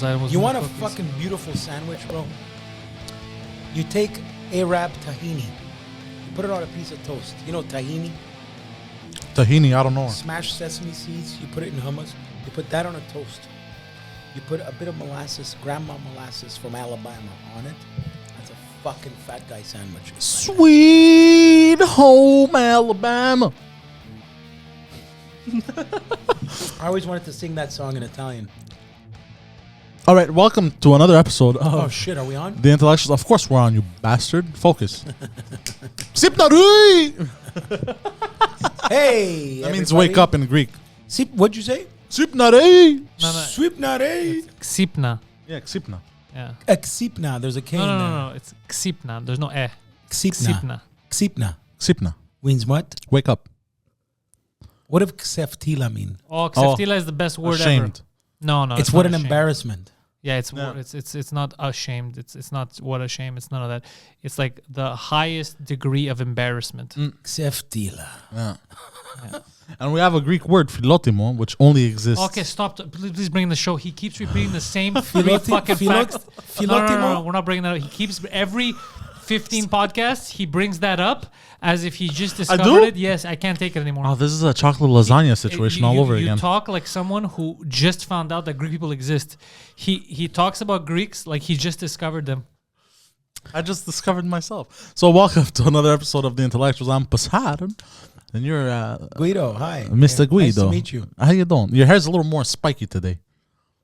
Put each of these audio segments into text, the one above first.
Poseidon was. You want a fucking beautiful sandwich, bro? You take Arab tahini. You put it on a piece of toast. You know tahini? Tahini, I don't know. Smashed sesame seeds. You put it in hummus. You put that on a toast. You put a bit of molasses, grandma molasses from Alabama on it. That's a fucking fat guy sandwich. Sweet home Alabama. I always wanted to sing that song in Italian. All right, welcome to another episode of Oh shit, are we on? The Intellectuals. Of course we're on, you bastard. Focus. Sipnarui! Hey! That means wake up in Greek. What'd you say? Sipnarei! No. Swipnare. Ksipna. Yeah, ksipna. Yeah. Ksipna. There's a K in there. No. It's Ksipna. There's no e. Ksipna. Ksipna. Ksipna. Means what? Wake up. What does kseftila mean? Oh, Kseftila is the best word Ashamed. ever. No. It's not what an ashamed. embarrassment. Yeah, it's not ashamed. It's not what a shame. It's none of that. It's like the highest degree of embarrassment. Kseftila. Yeah. And we have a Greek word, philotimo, which only exists. Okay, stop. Please bring the show. He keeps repeating the same three fucking facts. No, we're not bringing that up. He keeps every 15 podcasts, he brings that up as if he just discovered it. Yes, I can't take it anymore. Oh, this is a chocolate lasagna situation all over again. You talk like someone who just found out that Greek people exist. He talks about Greeks like he just discovered them. I just discovered myself. So welcome to another episode of The Intellectuals. I'm Poseidon. And you're Guido, hi. Mr. Guido. Nice to meet you. How you doing? Your hair's a little more spiky today.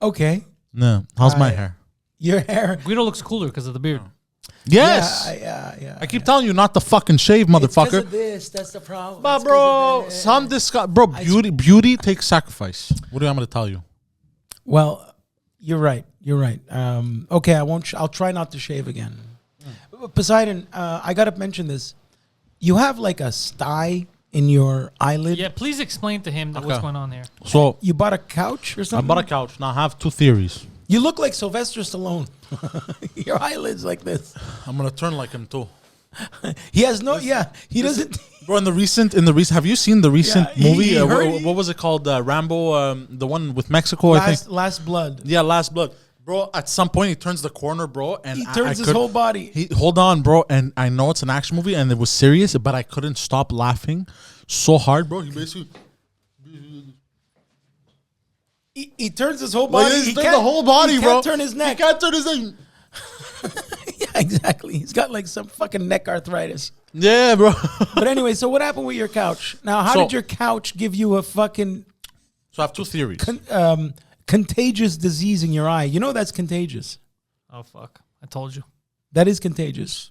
Okay. No. How's my hair? Your hair. Guido looks cooler because of the beard. Yes. Yeah. I keep telling you not to fucking shave, motherfucker. It's 'cause of this. That's the problem. But bro, some disgust. Bro, beauty takes sacrifice. What do you want me to tell you? Well, you're right. Okay, I won't. I'll try not to shave again. Poseidon, I gotta mention this. You have like a sty in your eyelid. Yeah, please explain to him what's going on here. So You bought a couch or I something? bought a couch. Now I have two theories. You look like Sylvester Stallone. Your eyelids like this. I'm gonna turn like him too. He has no. Yeah, he doesn't. Bro, in the recent, have you seen the recent Yeah, movie? he heard- What was it called? Rambo, the one with Mexico, I think. Last Blood. Yeah, Last Blood. Bro, at some point he turns the corner, bro, and He turns his whole body. Hold on, bro, and I know it's an action movie and it was serious, but I couldn't stop laughing so hard, bro. He basically He turns his whole body. he turns the whole body, he bro. Can't turn his neck. He can't turn his neck. Yeah, exactly. He's got like some fucking neck arthritis. Yeah, bro. But anyway, so what happened with your couch? Now, how did your couch give you a fucking So I have two theories. contagious disease in your eye? You know that's contagious. Oh, fuck. I told you. That is contagious.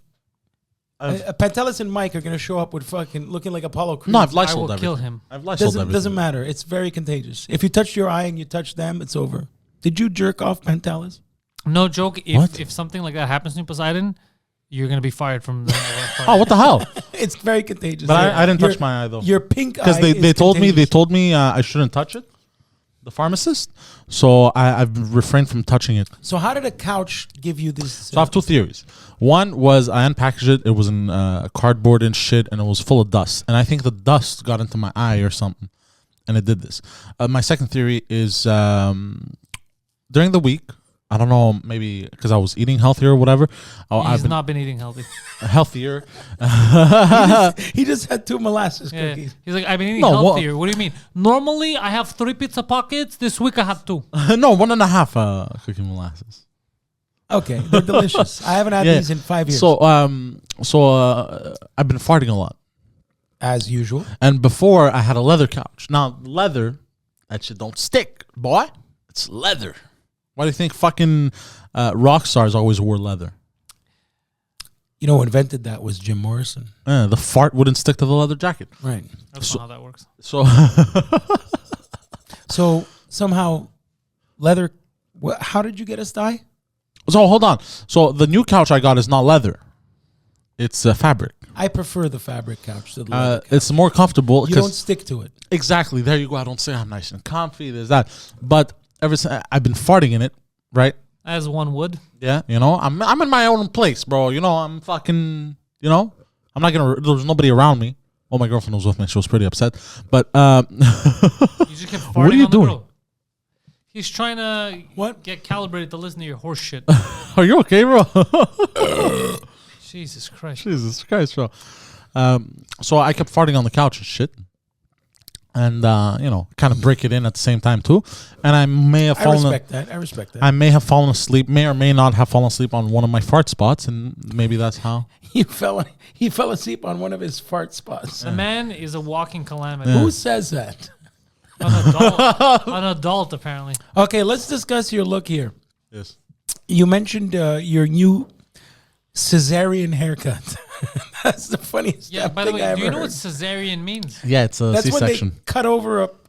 Pantelis and Mike are going to show up with fucking looking like Apollo Creed. No, I've I Lysoled will everything. kill him. I've Lysoled everything. Doesn't matter. It's very contagious. If you touch your eye and you touch them, it's over. Did you jerk off, Pantelis? No joke. What? If something like that happens to you, Poseidon, you're going to be fired from the... Oh, what the hell? It's very contagious. But I didn't touch my eye though. Your pink eye Because they is told contagious. me I shouldn't touch it, the pharmacist. So I've refrained from touching it. So how did a couch give you this? So I have two theories. One was I unpackaged it. It was in cardboard and shit, and it was full of dust. And I think the dust got into my eye or something, and it did this. My second theory is during the week, I don't know, maybe because I was eating healthier or whatever. He's not been eating healthy. Healthier. He just had 2 molasses Yeah. cookies. He's like, I've been eating No, healthier. What do you mean? Normally, I have 3 pizza pockets. This week, I have 2. No, 1.5 cooking molasses. Okay, they're delicious. I haven't had these in 5 years. So I've been farting a lot. As usual. And before I had a leather couch. Now leather, that shit don't stick, boy. It's leather. Why do you think fucking rock stars always wore leather? You know who invented that was Jim Morrison. The fart wouldn't stick to the leather jacket. Right. That's not how that works. So So somehow leather, how did you get a sty? so hold on. So the new couch I got is not leather. It's fabric. I prefer the fabric couch to the leather couch. It's more comfortable. You don't stick to it. Exactly. There you go. I don't say I'm nice and comfy. There's that. But ever since I've been farting in it, right? As one would. Yeah, you know, I'm in my own place, bro. You know, I'm fucking, you know, I'm not gonna. There's nobody around me. Oh, my girlfriend was with me. She was pretty upset. But You just kept farting what are you on the doing? grill. He's trying to What? get calibrated to listen to your horse shit. Are you okay, bro? Jesus Christ. Jesus Christ, bro. So I kept farting on the couch and shit. And, kind of break it in at the same time, too. And I may have fallen... I respect that. I may have fallen asleep, may or may not have fallen asleep on one of my fart spots, and maybe that's how. He fell asleep on one of his fart spots. The man is a walking calamity. Who says that? An adult, apparently. Okay, let's discuss your look here. Yes. You mentioned your new cesarean haircut. That's the funniest Yeah, by the way, do you know what cesarean means? Yeah, it's a That's C-section. when they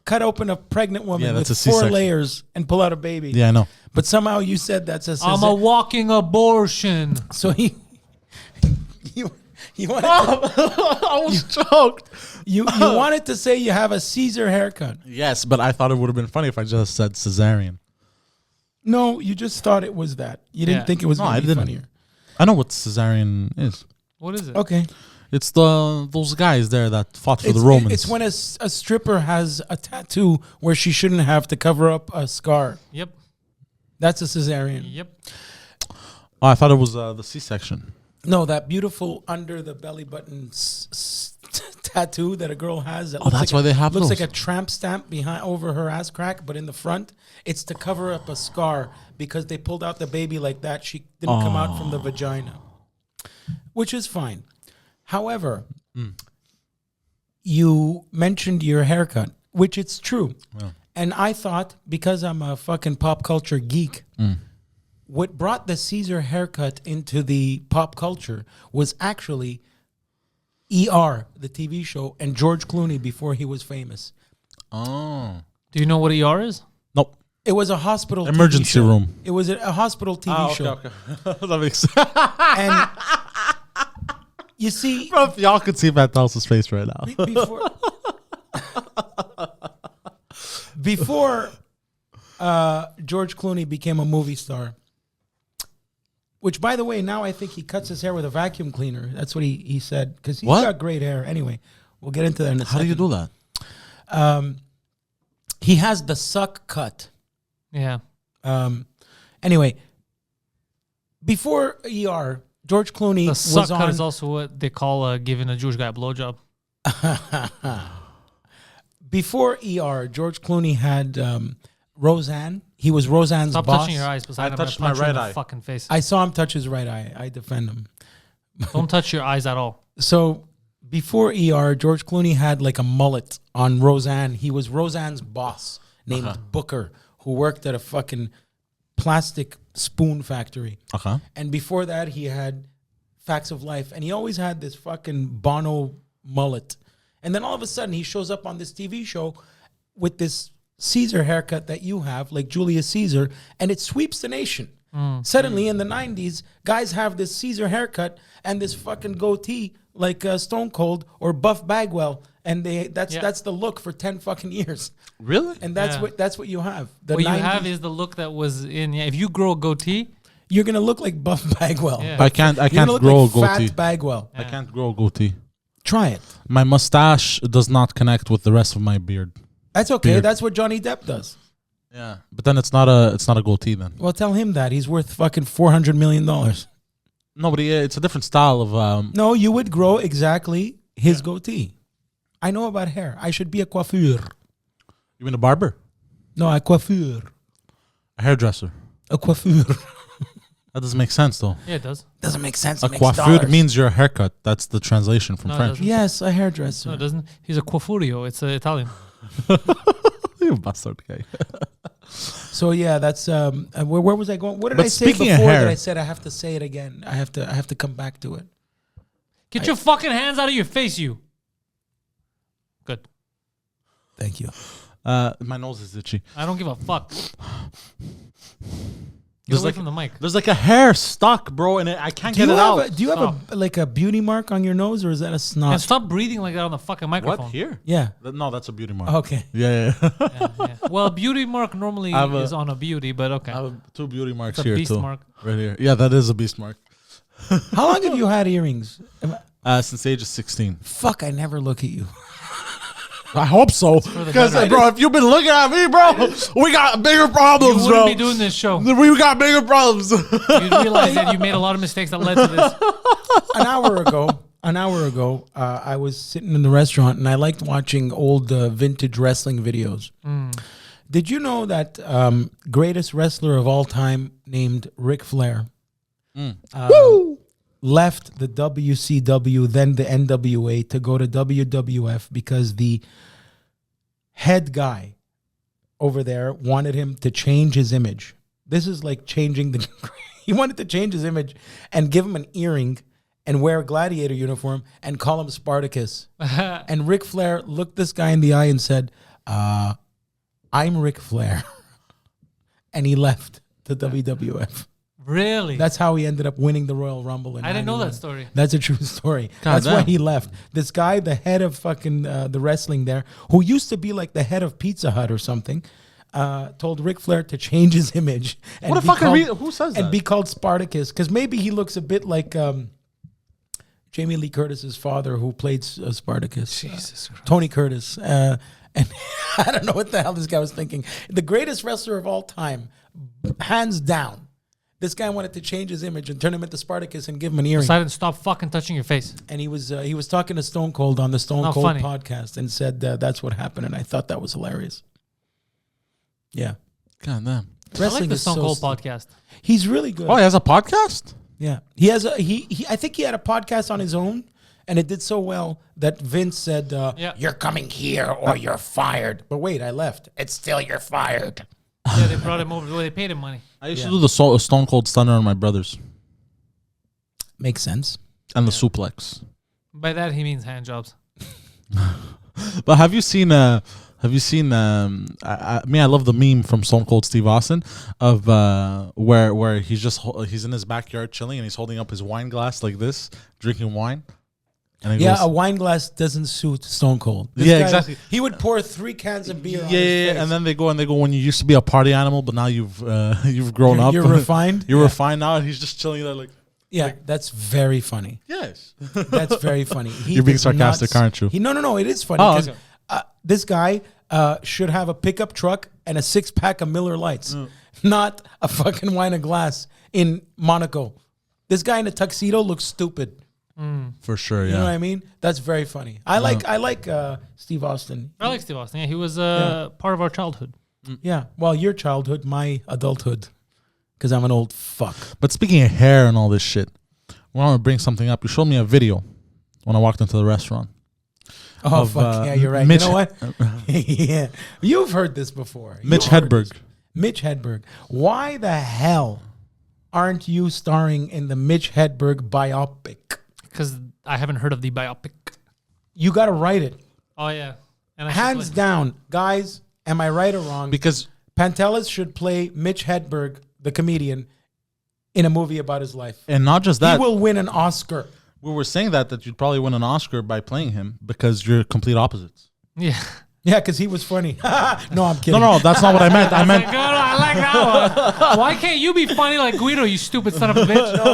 cut open a pregnant woman that's with a 4 C-section. layers and pull out a baby. Yeah, I know. But somehow you said that's a I'm a walking abortion. So you wanted I was choked. you wanted to say you have a Caesar haircut. Yes, but I thought it would have been funny if I just said cesarean. No, you just thought it was that. You didn't Yeah. think it was No, going I to be didn't. funnier. I know what cesarean is. What is it? Okay. It's those guys there that fought for the Romans. It's when a stripper has a tattoo where she shouldn't have to cover up a scar. Yep. That's a cesarean. Yep. Oh, I thought it was the C-section. No, that beautiful under the belly button tattoo that a girl has. That That's why they have looks those. like a tramp stamp behind over her ass crack, but in the front, it's to cover up a scar because they pulled out the baby like that. She didn't come out from the vagina, which is fine. However, you mentioned your haircut, which it's true. Yeah. And I thought, because I'm a fucking pop culture geek, what brought the Caesar haircut into the pop culture was actually ER, the TV show, and George Clooney before he was famous. Oh. Do you know what ER is? Nope. It was a hospital Emergency TV show. room. It was a hospital TV show. Okay. That makes sense. And you see, Bro, if y'all could see Pantelis' face right now. before George Clooney became a movie star, which, by the way, now I think he cuts his hair with a vacuum cleaner. That's what he said, because he's got great hair. Anyway, we'll get into that in a second. How do you do that? He has the suck cut. Yeah. Anyway, before ER, George Clooney The was suck cut on. is also what they call giving a Jewish guy a blowjob. Before ER, George Clooney had Roseanne. He was Roseanne's Stop boss. touching your eyes. Poseidon. I touched I'm gonna my punch you right in the eye. fucking face. I saw him touch his right eye. I defend him. Don't touch your eyes at all. So before ER, George Clooney had like a mullet on Roseanne. He was Roseanne's boss named Booker, who worked at a fucking plastic spoon factory. Okay. And before that, he had Facts of Life. And he always had this fucking Bono mullet. And then all of a sudden, he shows up on this TV show with this Caesar haircut that you have, like Julius Caesar, and it sweeps the nation. Suddenly, in the 90s, guys have this Caesar haircut and this fucking goatee like Stone Cold or Buff Bagwell. And that's the look for 10 fucking years. Really? And that's Yeah. what you have. The What you 90s, have is the look that was in. Yeah, if you grow a goatee, you're gonna look like Buff Bagwell. Yeah. I can't You're gonna look grow like a goatee. Fat Bagwell. I can't grow a goatee. Try it. My mustache does not connect with the rest of my beard. That's okay. Beard. That's what Johnny Depp does. Yeah. But then it's not a goatee then. Well, tell him that. He's worth fucking $400 million. No, but it's a different style of No, you would grow exactly his goatee. I know about hair. I should be a coiffeur. You mean a barber? No, a coiffeur. A hairdresser. A coiffeur. That doesn't make sense though. yeah, it does. Doesn't make sense. A It makes coiffure dollars. means your haircut. That's the translation from No, it French. doesn't. Yes, a hairdresser. No, it doesn't. He's a coiffurio. It's Italian. You bastard guy. So yeah, that's where was I going? What did But I say speaking of before hair- that I said I have to say it again? I have to come back to it. Get your fucking hands out of your face, you. Good. Thank you. My nose is itchy. I don't give a fuck. Get There's away like- from the mic. There's like a hair stuck, bro, and I can't get it out. Do you have like a beauty mark on your nose, or is that a snot? And stop breathing like that on the fucking microphone. What here? Yeah. No, that's a beauty mark. Okay. Yeah. Yeah, yeah. Well, beauty mark normally I have a- is on a beauty, but okay. I have 2 beauty marks It's a here beast too. mark. Right here. Yeah, that is a beast mark. How long have you had earrings? Since the age of 16. Fuck, I never look at you. I hope so. Because, bro, if you've been looking at me, bro, we got bigger problems, you wouldn't be doing this show. We got bigger problems. You'd realize that you made a lot of mistakes that led to this. An hour ago, I was sitting in the restaurant and I liked watching old vintage wrestling videos. Did you know that greatest wrestler of all time named Ric Flair left the WCW, then the NWA, to go to WWF because the head guy over there wanted him to change his image? This is like changing the... He wanted to change his image and give him an earring and wear a gladiator uniform and call him Spartacus. And Ric Flair looked this guy in the eye and said, I'm Ric Flair. And he left the WWF. Really? That's how he ended up winning the Royal Rumble. I didn't know that story. That's a true story. God That's why he left. This guy, the head of fucking the wrestling there, who used to be like the head of Pizza Hut or something, told Ric Flair to change his image. And What a fucking who says that? And be called Spartacus. Because maybe he looks a bit like Jamie Lee Curtis's father, who played Spartacus. Jesus Christ. Tony Curtis. And I don't know what the hell this guy was thinking. The greatest wrestler of all time, hands down. This guy wanted to change his image and turn him into Spartacus and give him an earring. Poseidon, stop fucking touching your face. And he was talking to Stone Cold on the Stone Cold podcast and said that's what happened. And I thought that was hilarious. Yeah. God damn. I like the Stone Cold podcast. He's really good. Oh, he has a podcast? Yeah. He has I think he had a podcast on his own, and it did so well that Vince said, you're coming here or you're fired. But wait, I left. It's still you're fired. Yeah, they brought him over. They paid him money. I used to do the Stone Cold Stunner on my brothers. Makes sense. And the suplex. By that, he means hand jobs. But have you seen I love the meme from Stone Cold Steve Austin of where he's in his backyard chilling and he's holding up his wine glass like this, drinking wine. And goes, a wine glass doesn't suit Stone Cold. This guy, exactly. He would pour 3 cans of beer on his face. And then they go when you used to be a party animal, but now you've grown up. You're refined. You're refined now, and he's just chilling there like. Yeah, that's very funny. Yes, that's very funny. You're being sarcastic, aren't you? No, it is funny because this guy should have a pickup truck and a 6-pack of Miller Lights, not a fucking wine and glass in Monaco. This guy in a tuxedo looks stupid. For sure, yeah. You know what I mean? That's very funny. I like Steve Austin. I like Steve Austin. Yeah, he was part of our childhood. Yeah, well, your childhood, my adulthood, because I'm an old fuck. But speaking of hair and all this shit, I want to bring something up. You showed me a video when I walked into the restaurant. Oh, fuck. Yeah, you're right. You know what? Yeah. You've heard this before. Mitch Hedberg. Mitch Hedberg. Why the hell aren't you starring in the Mitch Hedberg biopic? Because I haven't heard of the biopic. You got to write it. Oh, yeah. And hands down. Guys, am I right or wrong? Because Pantelis should play Mitch Hedberg, the comedian, in a movie about his life. And not just that. He will win an Oscar. We were saying that you'd probably win an Oscar by playing him because you're complete opposites. Yeah. Yeah, because he was funny. No, I'm kidding. No, that's not what I meant. I meant. Like, I like that one. Why can't you be funny like Guido, you stupid son of a bitch? No,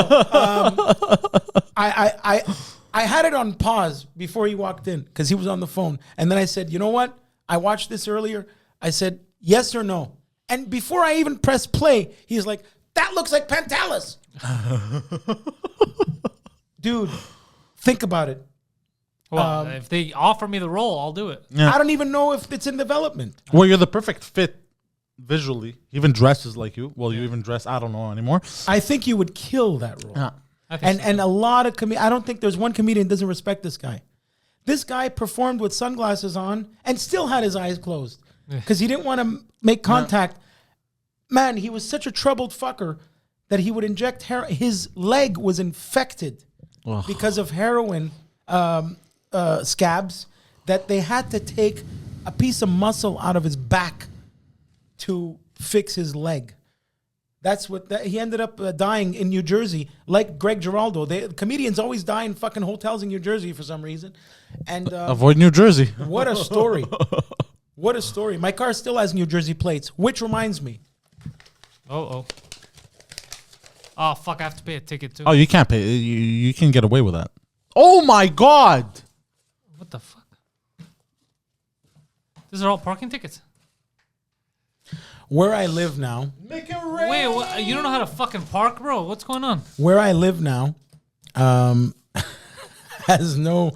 I had it on pause before he walked in because he was on the phone. And then I said, you know what? I watched this earlier. I said, yes or no. And before I even pressed play, he's like, that looks like Pantelis. Dude, think about it. Well, if they offer me the role, I'll do it. Yeah. I don't even know if it's in development. Well, you're the perfect fit visually. He even dresses like you. Well, you even dress, I don't know anymore. I think you would kill that role. Yeah. And a lot of I don't think there's one comedian that doesn't respect this guy. This guy performed with sunglasses on and still had his eyes closed because he didn't want to make contact. Yeah. Man, he was such a troubled fucker that he would inject heroin. His leg was infected because of heroin scabs that they had to take a piece of muscle out of his back to fix his leg. That's what he ended up dying in New Jersey, like Greg Giraldo. Comedians always die in fucking hotels in New Jersey for some reason. And avoid New Jersey. What a story! What a story! My car still has New Jersey plates, which reminds me. Oh, fuck! I have to pay a ticket too. Oh, you can't pay. You can get away with that. Oh my God! What the fuck? These are all parking tickets. Where I live now. Wait, you don't know how to fucking park, bro? What's going on? Where I live now, has no.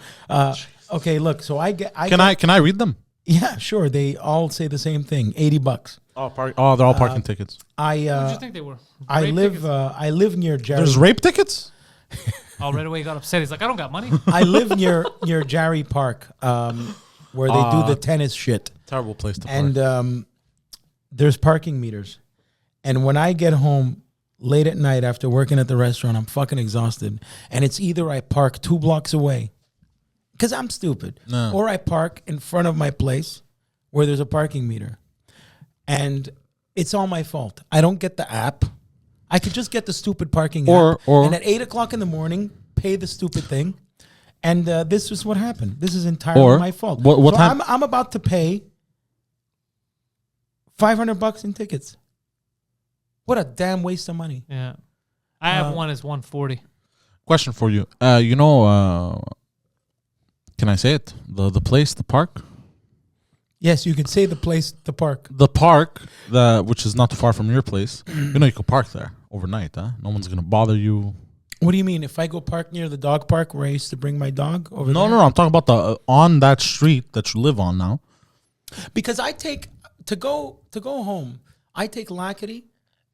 Okay, look. So I get. Can I read them? Yeah, sure. They all say the same thing. $80. Oh, they're all parking tickets. What did you think they were? I Rape live near Jerry. There's rape tickets? Oh, right away he got upset. He's like, I don't got money. I live near Jerry Park, where they do the tennis shit. Terrible place to park. And there's parking meters. And when I get home late at night after working at the restaurant, I'm fucking exhausted. And it's either I park 2 blocks away, because I'm stupid, or I park in front of my place where there's a parking meter. And it's all my fault. I don't get the app. I could just get the stupid parking app. And at 8 o'clock in the morning, pay the stupid thing. And this is what happened. This is entirely my fault. What so time? I'm about to pay $500 in tickets. What a damn waste of money. Yeah. I have one is $140. Question for you. Can I say it? The place, the park? Yes, you could say the place, the park. The park, which is not too far from your place. You could park there overnight, huh? No one's going to bother you. What do you mean? If I go park near the dog park where I used to bring my dog over there? No. I'm talking about on that street that you live on now. Because I take, to go home, I take Lackady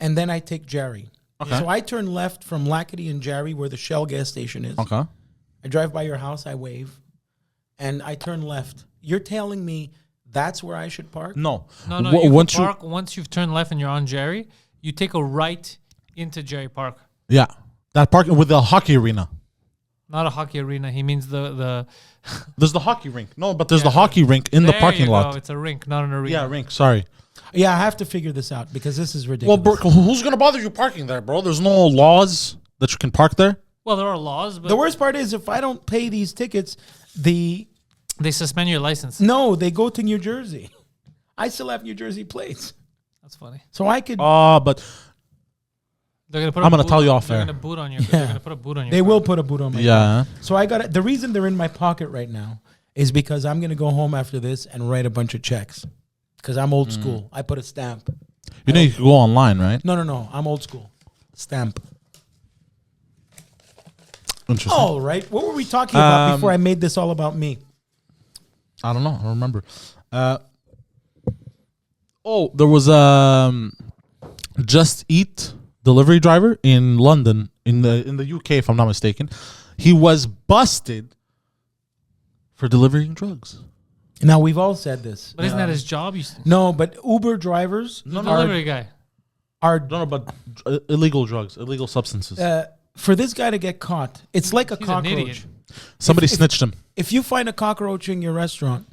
and then I take Jerry. Okay. So I turn left from Lackady and Jerry where the Shell gas station is. Okay. I drive by your house, I wave, and I turn left. You're telling me that's where I should park? No. You once park, once you've turned left and you're on Jerry, you take a right into Jerry Park. Yeah. That park with the hockey arena. Not a hockey arena. He means the There's the hockey rink. No, but there's the hockey rink in the parking lot. It's a rink, not an arena. Yeah, rink. Sorry. Yeah, I have to figure this out because this is ridiculous. Well, bro, who's going to bother you parking there, bro? There's no laws that you can park there. Well, there are laws, but the worst part is if I don't pay these tickets, they suspend your license. No, they go to New Jersey. I still have New Jersey plates. That's funny. So I could. But they're gonna put. I'm gonna tell you off They're air. gonna boot on your. Yeah. They're gonna put a boot on your. They car. will put a boot on my car. Yeah. So I got the reason they're in my pocket right now is because I'm gonna go home after this and write a bunch of checks because I'm old school. I put a stamp. You can go online, right? No. I'm old school. Stamp. Interesting. All right. What were we talking about before I made this all about me? I don't know. I don't remember. There was Just Eat delivery driver in London, in the UK, if I'm not mistaken. He was busted for delivering drugs. Now we've all said this. But isn't that his job? No, but Uber drivers delivery guy. No, but illegal drugs, illegal substances. For this guy to get caught, it's like a He's an idiot. cockroach. Somebody snitched him. If you find a cockroach in your restaurant,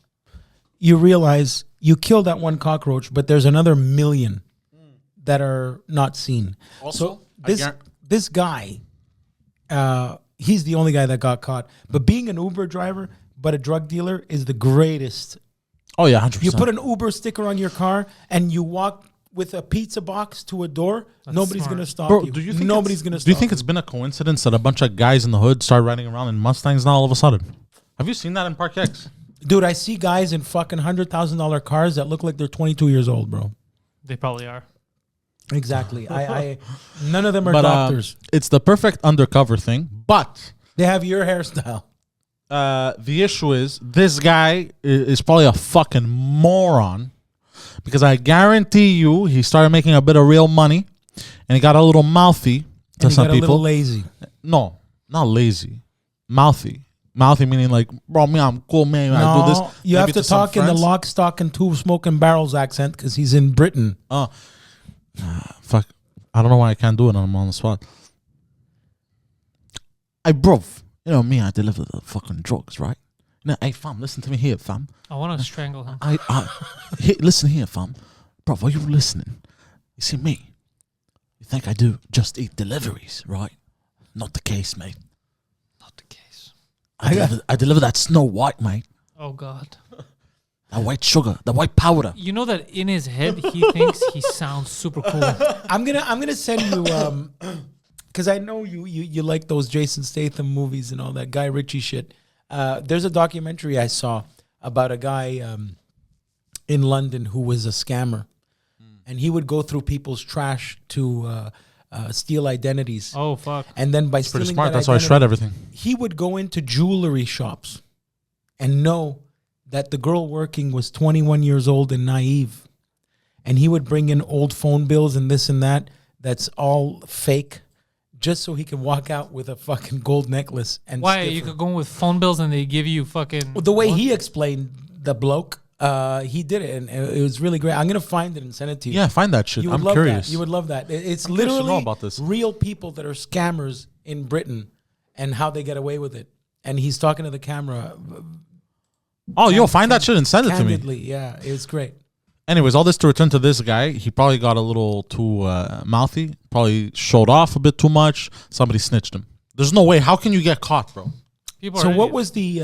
you realize you killed that one cockroach, but there's another million that are not seen. Also, so this guy, he's the only guy that got caught. But being an Uber driver, but a drug dealer is the greatest. Oh yeah, 100%. You put an Uber sticker on your car and you walk with a pizza box to a door. Nobody's smart. gonna stop Bro, you. do you think Nobody's gonna stop Do you think it's been a coincidence that a bunch of guys in the hood start riding around in Mustangs now all of a sudden? Have you seen that in Park X? Dude, I see guys in fucking $100,000 cars that look like they're 22 years old, bro. They probably are. Exactly. I none of them are doctors. It's the perfect undercover thing, but They have your hairstyle. the issue is this guy is probably a fucking moron because I guarantee you he started making a bit of real money and he got a little mouthy to And he some got a little people. lazy. No, not lazy. Mouthy. Mouthy meaning like, bro, me, I'm cool, man. I do this. You Maybe have to some talk in the friends. lock, stock, and two smoking barrels accent because he's in Britain. Fuck. I don't know why I can't do it. I'm on the spot. Bro, you know me, I deliver the fucking drugs, right? Now, hey, fam, listen to me here, fam. I want to strangle him. Listen here, fam. Bro, are you listening? You see me? You think I do just eat deliveries, right? Not the case, mate. Not the case. I deliver that Snow White, mate. Oh God. That white sugar, the white powder. You know that in his head he thinks he sounds super cool. I'm gonna send you because I know you like those Jason Statham movies and all that Guy Ritchie shit. There's a documentary I saw about a guy. in London who was a scammer. And he would go through people's trash to steal identities. Oh, fuck. And then by Pretty stealing smart. that That's why I identity, shred everything. he would go into jewelry shops and know that the girl working was 21 years old and naive. And he would bring in old phone bills and this and that. That's all fake. Just so he can walk out with a fucking gold necklace. And Why? You could go in with phone bills and they give you fucking... Well, the way he explained the bloke, he did it. And it was really great. I'm going to find it and send it to you. Yeah, find that shit. You would I'm love curious. that. You would love that. It's I'm curious to literally know about this. real people that are scammers in Britain and how they get away with it. And he's talking to the camera. Oh, yo, find that shit and send it to me. Candidly, yeah, it was great. Anyways, all this to return to this guy. He probably got a little too mouthy. Probably showed off a bit too much. Somebody snitched him. There's no way. How can you get caught, bro? People So are what idiots. was the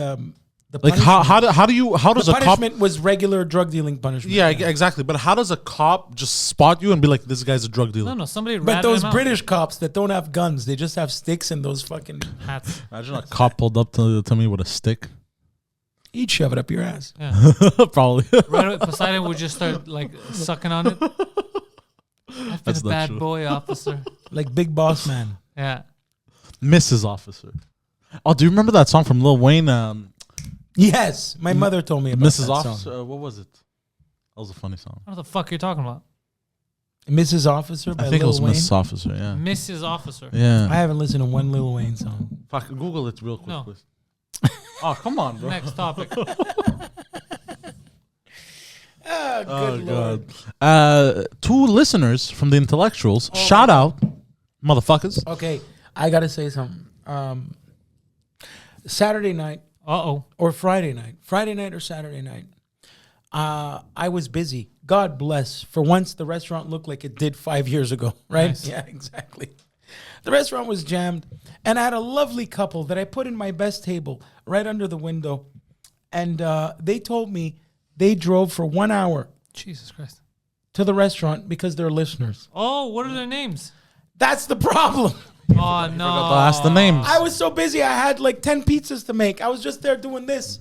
Like how does the a cop? punishment was regular drug dealing punishment. Yeah, exactly. But how does a cop just spot you and be like, "This guy's a drug dealer"? No, somebody But ratted those him out. British cops that don't have guns, they just have sticks and those fucking... Hats. Imagine a cop pulled up to me with a stick. He'd shove it up your ass. Yeah. Probably. Right away, Poseidon would just start like sucking on it. I've been That's a not bad true. boy, officer. Like Big Boss Man. Yeah. Mrs. Officer. Oh, do you remember that song from Lil Wayne? Yes, my mother told me about Mrs. that Officer. song. What was it? That was a funny song. What the fuck are you talking about? Mrs. Officer by I think Lil it was Wayne. Mrs. Officer. Yeah. Mrs. Officer. Yeah. I haven't listened to one Lil Wayne song. Fuck, Google it real quick, No. please. Oh, come on, bro. Next topic. Oh, Oh, good Lord. God. Two listeners from the Intellectuals. Shout out, motherfuckers. Okay, I got to say something. Saturday night Uh-oh. or Friday night or Saturday night, I was busy. God bless. For once, the restaurant looked like it did 5 years ago, right? Nice. Yeah, exactly. The restaurant was jammed, and I had a lovely couple that I put in my best table right under the window, and they told me they drove for 1 hour Jesus Christ. to the restaurant because they're listeners. Oh, what are their names? That's the problem. Oh, no. That's the names. I was so busy. I had like 10 pizzas to make. I was just there doing this.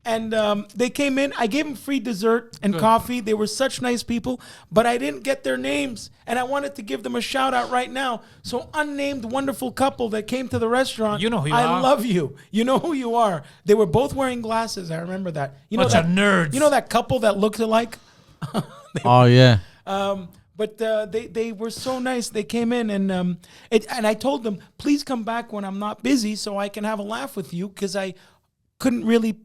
And they came in. I gave them free dessert and Good. coffee. They were such nice people, but I didn't get their names. And I wanted to give them a shout out right now. So, unnamed wonderful couple that came to the restaurant. You know who you I are. love you. You know who you are. They were both wearing glasses. I remember that. You know Bunch that of nerds. You know that couple that looked alike? Oh, yeah. But they were so nice. They came in and I told them, please come back when I'm not busy so I can have a laugh with you because I couldn't really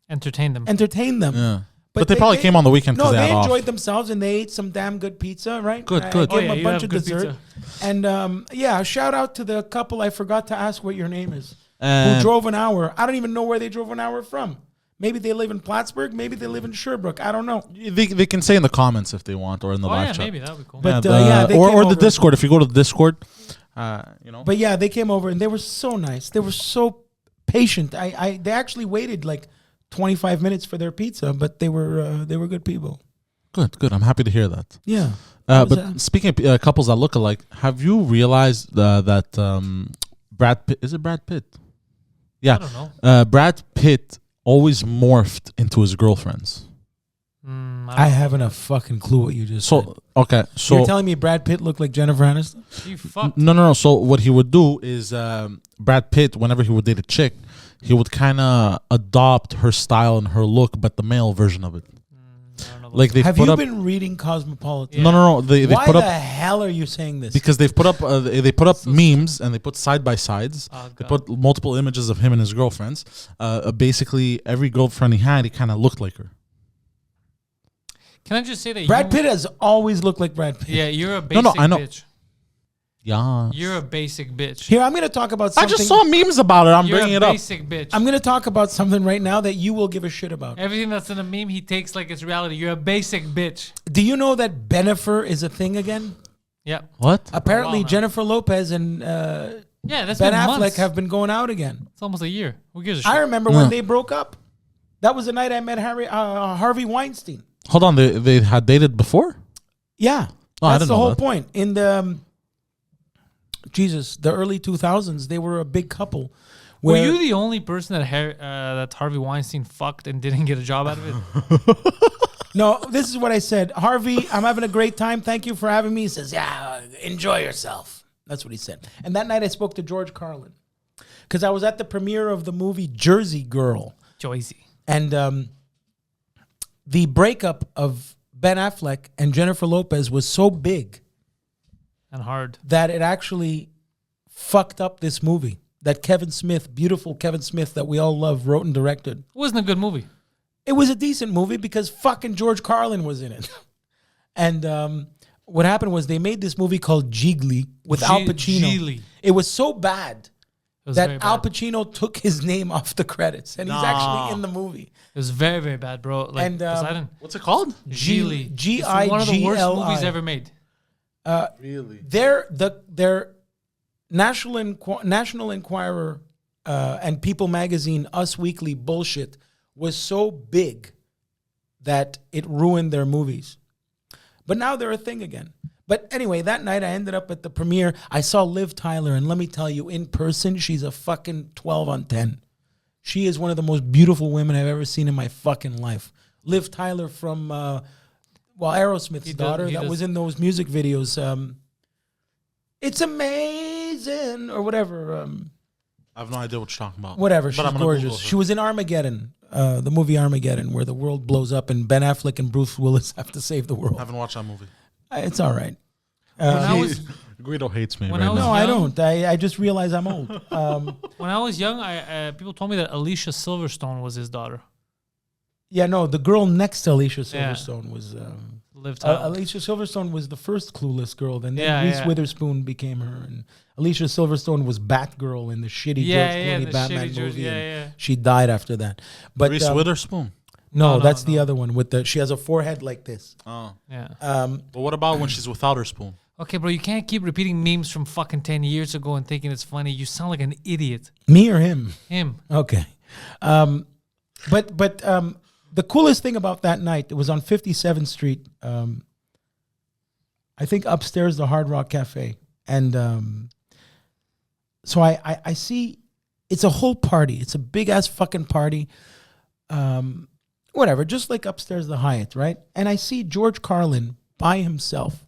Entertain them. entertain them. Yeah. But they probably came on the weekend because No, they they had enjoyed off. themselves and they ate some damn good pizza, right? Good, I good. gave Oh, yeah, them a you bunch have of good dessert. And yeah, shout out to the couple. I forgot to ask what your name is. Who And- drove an hour. I don't even know where they drove an hour from. Maybe they live in Plattsburgh. Maybe they live in Sherbrooke. I don't know. They can say in the comments if they want or in the Oh, live yeah, chat. maybe. That would be cool. But, the- yeah, they or came or the over. Discord. If you go to the Discord, you know. But yeah, they came over and they were so nice. They were so patient. They actually waited like 25 minutes for their pizza, but they were good people. Good. I'm happy to hear that. Yeah. But speaking of couples that look alike, have you realized that Brad Pitt, is it Brad Pitt? Yeah. I don't know. Brad Pitt always morphed into his girlfriends. I haven't a fucking clue what you just said. So, okay. So, You're telling me Brad Pitt looked like Jennifer Aniston? You fucked. no. So what he would do is Brad Pitt, whenever he would date a chick, he would kind of adopt her style and her look, but the male version of it. I don't know. Like they Have put you up. been reading Cosmopolitan? No. They Why put the up hell are you saying this? because they've put up memes and they put side by sides. Oh, They God. put multiple images of him and his girlfriends. Basically, every girlfriend he had, he kind of looked like her. Can I just say that Brad Pitt has always looked like Brad Pitt. Yeah, you're a basic I know. bitch. Yeah. You're a basic bitch. Here, I'm going to talk about I something. just saw memes about it. I'm You're bringing a it up. basic bitch. I'm going to talk about something right now that you will give a shit about. Everything that's in a meme, he takes like it's reality. You're a basic bitch. Do you know that Benifer is a thing again? Yep. What? Apparently, wow, man. Jennifer Lopez and Yeah, that's Ben been Affleck months. have been going out again. It's almost a year. Who gives a shit? I remember when they broke up. That was the night I met Harvey Weinstein. Hold on. They had dated before? Yeah, Oh, I that's didn't the know whole that. point. In the the early 2000s, they were a big couple. Were Where, you the only person that Harvey Weinstein fucked and didn't get a job out of it? No, this is what I said. Harvey, I'm having a great time. Thank you for having me. He says, yeah, enjoy yourself. That's what he said. And that night I spoke to George Carlin because I was at the premiere of the movie Jersey Girl. Joyzy. And the breakup of Ben Affleck and Jennifer Lopez was so big and hard that it actually fucked up this movie that Kevin Smith, beautiful Kevin Smith that we all love, wrote and directed. It wasn't a good movie. It was a decent movie because fucking George Carlin was in it. And what happened was they made this movie called Jiggly with Al Pacino. Geely. It was so bad that very Al bad. Pacino took his name off the credits, and he's actually in the movie. It was very, very bad, bro. Like, And, Poseidon. What's it called? Geely. G-I-G-L-I. It's one of the worst movies ever made. Really? Their National Enquirer and People Magazine, Us Weekly bullshit was so big that it ruined their movies. But now they're a thing again. But anyway, that night I ended up at the premiere. I saw Liv Tyler, and let me tell you, in person, she's a fucking 12 on 10. She is one of the most beautiful women I've ever seen in my fucking life. Liv Tyler from, Aerosmith's daughter that was in those music videos. It's amazing, or whatever. I have no idea what you're talking about. Whatever, But she's I'm gonna gorgeous. Google her. She was in Armageddon, the movie Armageddon, where the world blows up and Ben Affleck and Bruce Willis have to save the world. I haven't watched that movie. It's all right. When I was Guido hates me when right I was now. No, I young- don't. I just realize I'm old. when I was young, people told me that Alicia Silverstone was his daughter. Yeah, no, the girl next to Alicia Yeah. Silverstone was... Liv Tyler. Alicia Silverstone was the first clueless girl. Then Yeah, Reese yeah. Witherspoon became her. And Alicia Silverstone was Batgirl in the shitty Yeah, George yeah, Clooney the Batman shitty George- movie. yeah, and yeah. She died after that. But Reese Witherspoon. no, No, that's the no. other one. She has a forehead like this. Oh. Yeah. But what about when she's without her spoon? Okay, bro, you can't keep repeating memes from fucking 10 years ago and thinking it's funny. You sound like an idiot. Me or him? Him. Okay. But the coolest thing about that night, it was on 57th Street. I think upstairs, the Hard Rock Cafe. And so I see it's a whole party. It's a big ass fucking party. Whatever, just like upstairs, the Hyatt, right? And I see George Carlin by himself.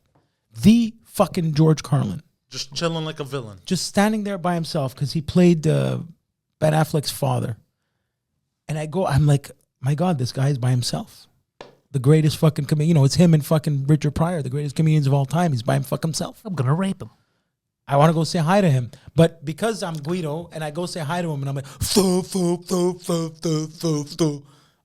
The fucking George Carlin. Just chilling like a villain. Just standing there by himself because he played Ben Affleck's father. And I'm like, my God, this guy is by himself. The greatest fucking comedian. It's him and fucking Richard Pryor, the greatest comedians of all time. He's by himself. I'm gonna rape him. I want to go say hi to him. But because I'm Guido and I go say hi to him and I'm like,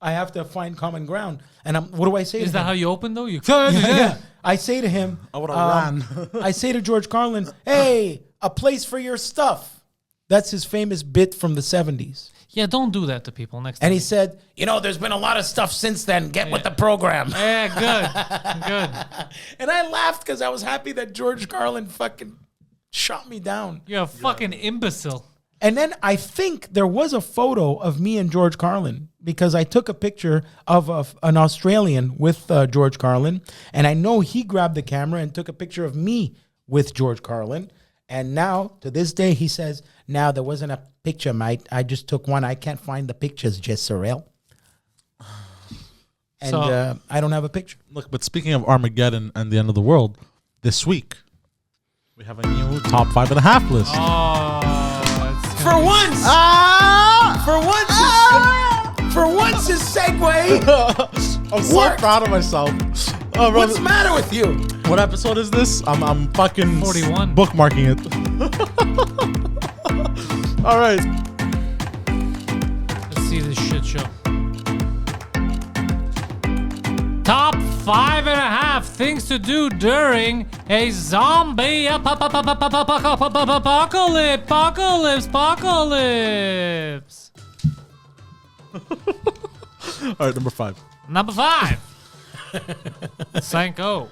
I have to find common ground. And what do I say to him? Is that how you open though? You Yeah. I say to him, I would have ran. I say to George Carlin, hey, a place for your stuff. That's his famous bit from the 70s. Yeah, don't do that to people next time. And he said, there's been a lot of stuff since then. Get with the program. Yeah, good. Good. And I laughed because I was happy that George Carlin fucking shot me down. You're a fucking imbecile. And then I think there was a photo of me and George Carlin because I took a picture of an Australian with George Carlin. And I know he grabbed the camera and took a picture of me with George Carlin. And now, to this day, he says, now there wasn't a picture, mate. I just took one. I can't find the pictures, just surreal. And So- I don't have a picture. Look, but speaking of Armageddon and the end of the world, this week we have a new top 5.5 list. For once! For once, his segue. I'm so Work. proud of myself. Oh, bro, What's the matter with you? what episode is this? I'm fucking 41. bookmarking it. All right. Let's see this shit show. Top 5.5 things to do during a zombie apocalypse. All right, number 5. Number 5. Sanko.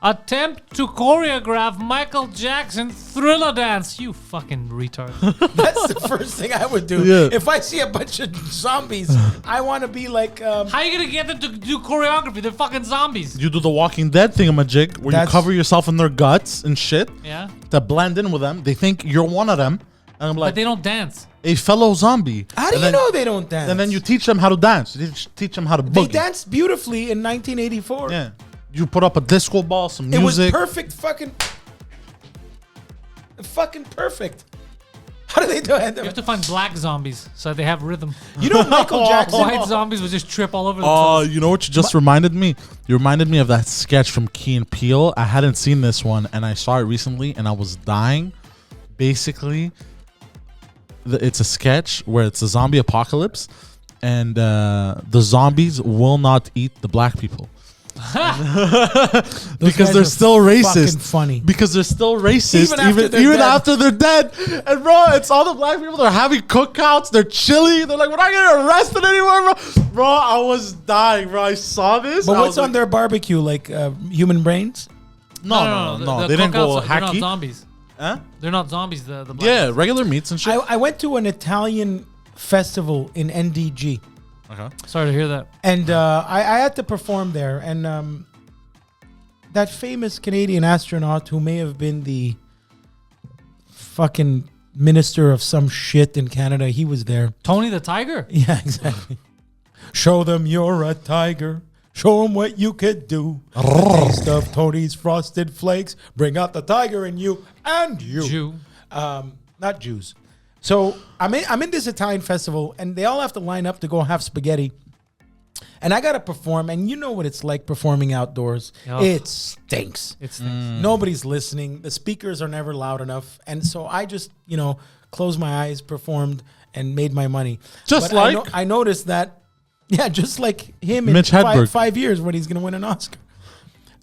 Attempt to choreograph Michael Jackson Thriller dance. You fucking retard. That's the first thing I would do. Yeah. If I see a bunch of zombies, I want to be like... How are you gonna get them to do choreography? They're fucking zombies. You do the Walking Dead thingamajig where you That's- cover yourself in their guts and shit Yeah. to blend in with them. They think you're one of them, And I'm like, but they don't dance. a fellow zombie. How do you know they don't dance? And then you teach them how to dance. You teach them how to boogie. They danced beautifully in 1984. Yeah. You put up a disco ball, some It was music. perfect, fucking perfect. How do they do it? You have to find black zombies so they have rhythm. You know Michael Jackson? White zombies would just trip all over Oh, themselves. you know what you just reminded me? You reminded me of that sketch from Key and Peele. I hadn't seen this one, and I saw it recently, and I was dying. Basically, it's a sketch where it's a zombie apocalypse, and the zombies will not eat the black people. Because guys they're are still racist. fucking funny. Because they're still racist Even after they're dead. after they're dead. And bro, it's all the black people. They're having cookouts. They're chilling. They're like, we're not getting arrested anymore, bro. Bro, I was dying, bro. I saw this. But I what's was on like, their barbecue? Like human brains? No. The They didn't go cookouts, they're not hacky. zombies. Huh? They're not zombies. The black Yeah, regular meats and shit. I went to an Italian festival in NDG. Okay. Sorry to hear that. And I had to perform there. And that famous Canadian astronaut who may have been the fucking minister of some shit in Canada, he was there. Tony the Tiger? Yeah, exactly. Show them you're a tiger. Show them what you could do. The taste of Tony's Frosted Flakes. Bring out the tiger in you and you. Jew. Not Jews. So I'm in this Italian festival, and they all have to line up to go have spaghetti. And I got to perform, and you know what it's like performing outdoors. Ugh. It stinks. It's Nobody's listening. The speakers are never loud enough. And so I just, closed my eyes, performed, and made my money. Just But like- I noticed that, yeah, just like him in Mitch Hedberg. 5 years when he's going to win an Oscar.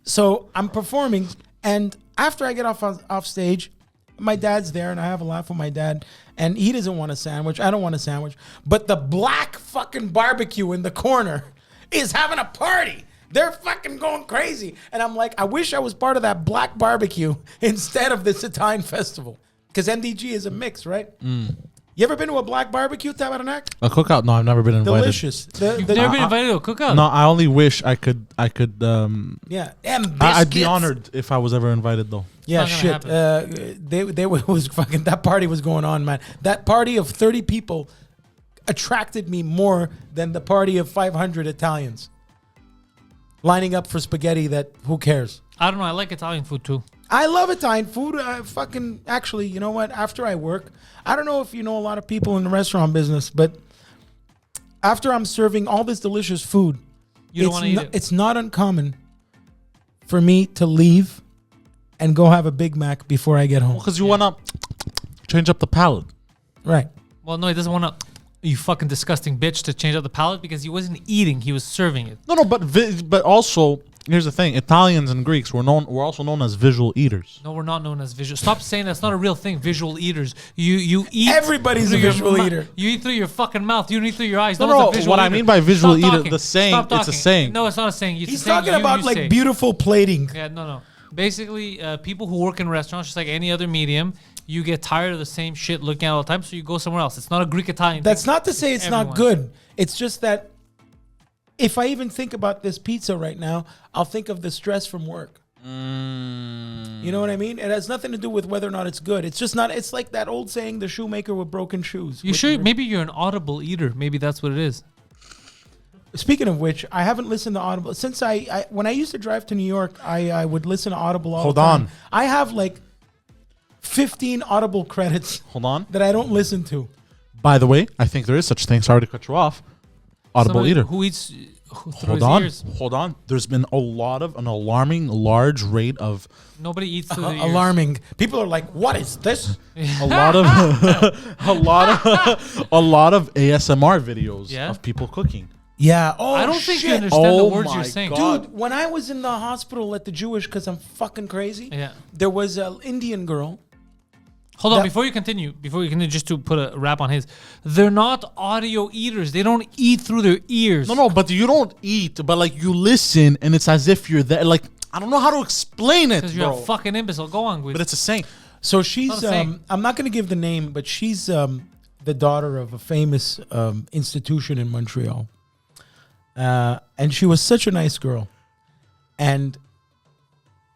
So I'm performing, and after I get off stage, my dad's there, and I have a laugh with my dad, and he doesn't want a sandwich. I don't want a sandwich. But the black fucking barbecue in the corner is having a party. They're fucking going crazy. And I'm like, I wish I was part of that black barbecue instead of this Italian festival. Because NDG is a mix, right? You ever been to a black barbecue, Tabarnak? A cookout? No, I've never been invited. Delicious. You've never been invited to a cookout? No, I only wish I could. Yeah. And I'd be biscuits. honored if I was ever invited, though. Yeah, It's not shit. gonna They was fucking, that party was going on, man. That party of 30 people attracted me more than the party of 500 Italians lining up for spaghetti that who cares? I don't know. I like Italian food too. I love Italian food. Actually, you know what? After I work, I don't know if you know a lot of people in the restaurant business, but after I'm serving all this delicious food, You don't want to eat it. it's not uncommon for me to leave and go have a Big Mac before I get home. Because you want to change up the palate. Right. Well, no, he doesn't want to. You fucking disgusting bitch to change up the palate because he wasn't eating; he was serving it. No, but also here's the thing: Italians and Greeks were also known as visual eaters. No, we're not known as visual. Stop saying that's not a real thing. Visual eaters. You eat. Everybody's through a your visual eater. You eat through your fucking mouth. You don't eat through your eyes. No, one's no, a visual what I eater. mean by visual Stop eater, talking. the saying, Stop it's a talking. saying. No, it's not a saying. It's He's a saying talking you about like say. beautiful plating. Yeah, no. Basically, people who work in restaurants, just like any other medium, you get tired of the same shit looking at all the time, so you go somewhere else. It's not a Greek Italian. That's thing. not to say it's not Everyone. good. It's just that if I even think about this pizza right now, I'll think of the stress from work. You know what I mean? It has nothing to do with whether or not it's good. It's just not. It's like that old saying, "The shoemaker with broken shoes." You sure? Maybe you're an audible eater. Maybe that's what it is. Speaking of which, I haven't listened to Audible since when I used to drive to New York. I would listen to Audible all the time. Hold on. I have like 15 Audible credits Hold on. that I don't listen to. By the way, I think there is such a thing. Sorry to cut you off. Audible Somebody eater. who eats. Through Hold his on. ears. Hold on. There's been an alarming large rate of Nobody eats through the ears. Alarming. People are like, "What is this?" a lot of a lot of ASMR videos Yeah? of people cooking. Yeah. Oh, I don't think you shit. understand the Oh words my you're saying. God. Dude, when I was in the hospital at the Jewish, because I'm fucking crazy, Yeah. there was an Indian girl. Hold on, That- before you continue, just to put a wrap on his, they're not audio eaters. They don't eat through their ears. No, but you don't eat, but like you listen, and it's as if you're there. Like I don't know how to explain it, because you're bro. a fucking imbecile. Go on, Guido. But it's a saying. So she's, Not the same. I'm not going to give the name, but she's the daughter of a famous institution in Montreal. And she was such a nice girl. And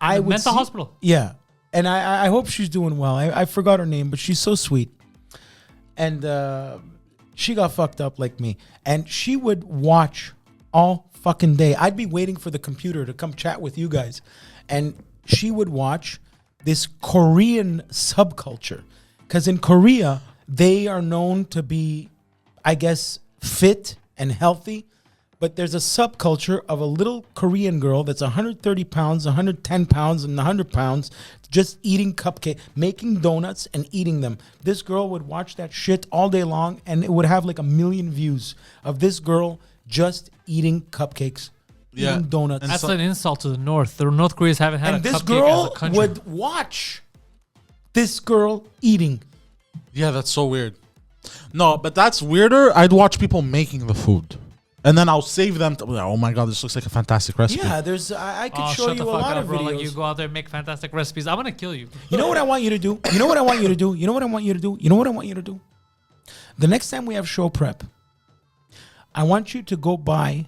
I would mental see- hospital. Yeah. And I hope she's doing well. I forgot her name, but she's so sweet. and she got fucked up like me. And she would watch all fucking day. I'd be waiting for the computer to come chat with you guys. And she would watch this Korean subculture. Because in Korea, they are known to be, I guess, fit and healthy. But there's a subculture of a little Korean girl that's 130 pounds, 110 pounds, and 100 pounds just eating cupcake, making donuts and eating them. This girl would watch that shit all day long, and it would have like 1 million views of this girl just eating cupcakes, eating donuts. That's an insult to the North. The North Koreans haven't had And a this cupcake as a girl country. would watch this girl eating. Yeah, that's so weird. No, but that's weirder. I'd watch people making the food. And then I'll save them. Oh my God, this looks like a fantastic recipe. Yeah, there's. I could show shut you the a fuck lot up, of bro. videos. Like you go out there and make fantastic recipes. I'm gonna kill you. You know what I want you to do? You know what I want you to do? You know what I want you to do? You know what I want you to do? The next time we have show prep, I want you to go buy.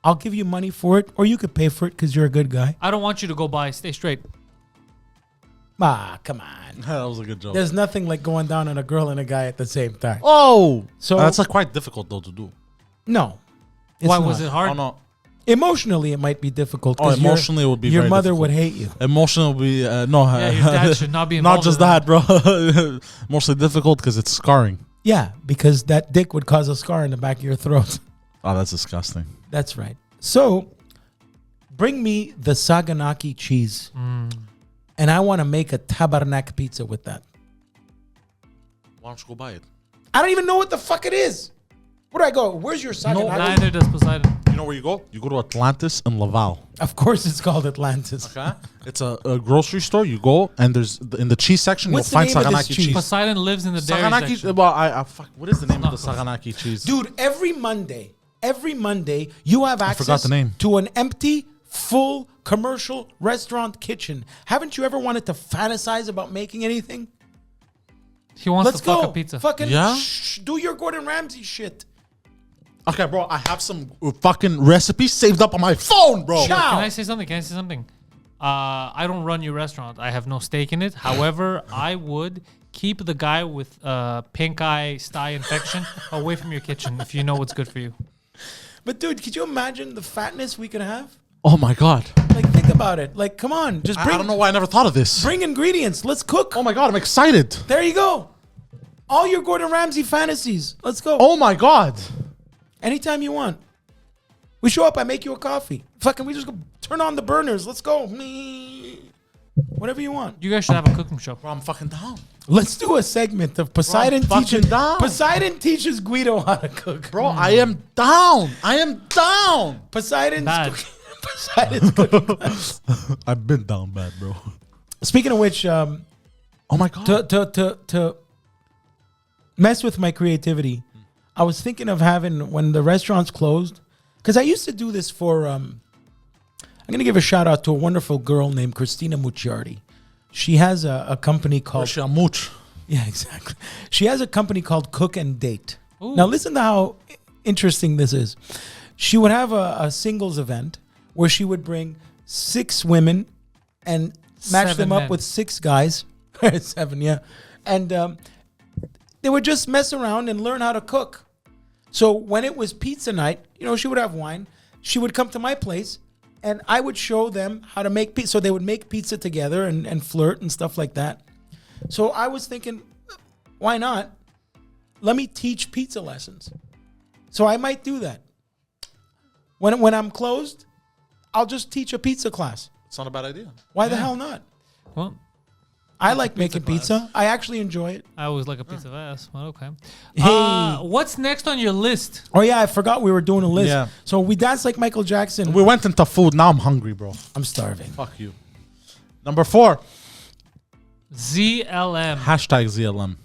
I'll give you money for it, or you could pay for it because you're a good guy. I don't want you to go by. Stay straight. Ah, come on. That was a good joke. There's nothing like going down on a girl and a guy at the same time. Oh, So- that's like quite difficult though to do. No. it's Why not. was it hard? Oh no, Emotionally, it might be difficult. Oh, 'cause emotionally it would be your very mother difficult. would hate you. emotional would be no. Yeah, your dad should not be involved. Not just in that, bro. Mostly difficult because it's scarring. Yeah, because that dick would cause a scar in the back of your throat. Oh, that's disgusting. That's right. So, bring me the Saganaki cheese. And I want to make a tabarnak pizza with that. Why don't you go buy it? I don't even know what the fuck it is. Where do I go? Where's your Saganaki? Neither does Poseidon. You know where you go? You go to Atlantis in Laval. Of course it's called Atlantis. Okay, it's a grocery store. You go and there's in the cheese section What's the you'll find name of this Saganaki cheese? cheese. Poseidon lives in the dairy Saganaki. section. Well, I fuck. What is the name of the Saganaki cheese? Dude, every Monday, you have access forgot the name. to an empty, full commercial restaurant kitchen. Haven't you ever wanted to fantasize about making anything? He wants Let's to fuck go. a pizza. Fucking Yeah? do your Gordon Ramsay shit. Okay, bro. I have some fucking recipes saved up on my phone, bro. Ciao. Can I say something? I don't run your restaurant. I have no stake in it. However, I would keep the guy with pink eye sty infection away from your kitchen if you know what's good for you. But dude, could you imagine the fatness we could have? Oh my God. Like, think about it. Like, come on, just I bring. don't know why I never thought of this. Bring ingredients. Let's cook. Oh my God, I'm excited. There you go. All your Gordon Ramsay fantasies. Let's go. Oh my God. Anytime you want. We show up. I make you a coffee. Fucking, we just go turn on the burners. Let's go. Whatever you want. You guys should have a cooking show. Bro, I'm fucking down. Let's do a segment of Poseidon fucking teaches. down. Poseidon teaches Guido how to cook. Bro, I am down. I am down. Poseidon's Bad. cooking. Poseidon's cooking class. I've been down bad, bro. Speaking of which, Oh my God. to mess with my creativity, I was thinking of having, when the restaurants closed, because I used to do this for. I'm gonna give a shout out to a wonderful girl named Christina Mucciardi. She has a company called. Russia Mooch. Yeah, exactly. She has a company called Cook and Date. Ooh. Now listen to how interesting this is. She would have a singles event where she would bring 6 women and match 7 them up men. with 6 guys. 7, yeah. And they would just mess around and learn how to cook. So when it was pizza night, she would have wine. She would come to my place and I would show them how to make pizza. So they would make pizza together and flirt and stuff like that. So I was thinking, why not? Let me teach pizza lessons. So I might do that. When I'm closed, I'll just teach a pizza class. It's not a bad idea. Why the hell not? Well, I like making class. pizza. I actually enjoy it. I always like a piece of ass. Well, okay. Hey. What's next on your list? Oh yeah, I forgot we were doing a list. Yeah. So we danced like Michael Jackson. We went into food. Now I'm hungry, bro. I'm starving. Fuck you. Number 4. ZLM. Hashtag ZLM.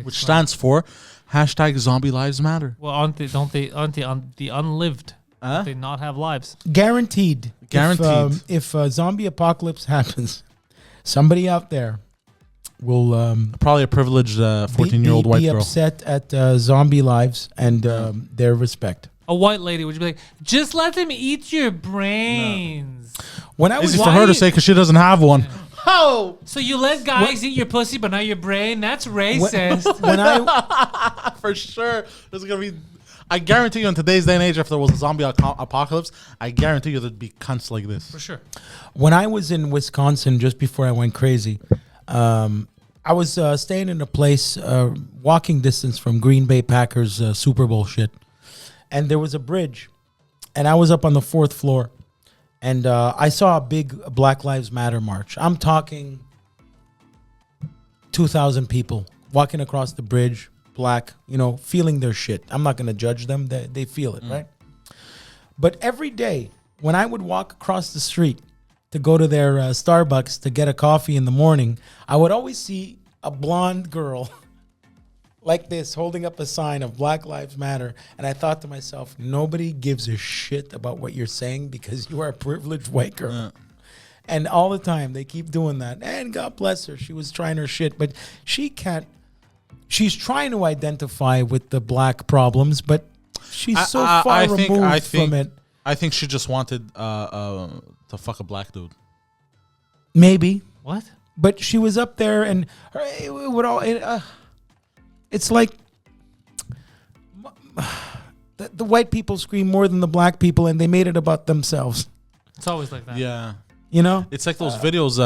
Which stands for hashtag Zombie Lives Matter. Well, aren't the unlived? Huh? Don't they not have lives? Guaranteed. Guaranteed. If a zombie apocalypse happens, somebody out there will Probably a privileged 14-year-old be white girl. upset at zombie lives and their respect. A white lady, would you be like, just let them eat your brains? When I was Easy for her to say because she doesn't have one. Oh, So you let guys eat your pussy, but not your brain? That's racist. When I for sure. There's gonna be. I guarantee you, in today's day and age, if there was a zombie apocalypse, I guarantee you there'd be cunts like this. For sure. When I was in Wisconsin, just before I went crazy, I was staying in a place walking distance from Green Bay Packers Super Bowl shit, and there was a bridge, and I was up on the 4th floor, and I saw a big Black Lives Matter march. I'm talking 2,000 people walking across the bridge, black, feeling their shit. I'm not going to judge them. They feel it, right? But every day when I would walk across the street to go to their Starbucks to get a coffee in the morning, I would always see a blonde girl like this holding up a sign of Black Lives Matter. And I thought to myself, nobody gives a shit about what you're saying because you are a privileged white girl. Yeah. And all the time they keep doing that. And God bless her. She was trying her shit, but she can't. She's trying to identify with the black problems, but she's so far removed from it. I think she just wanted to fuck a black dude. Maybe. What? But she was up there, and it's like the white people scream more than the black people, and they made it about themselves. It's always like that. Yeah. It's like those videos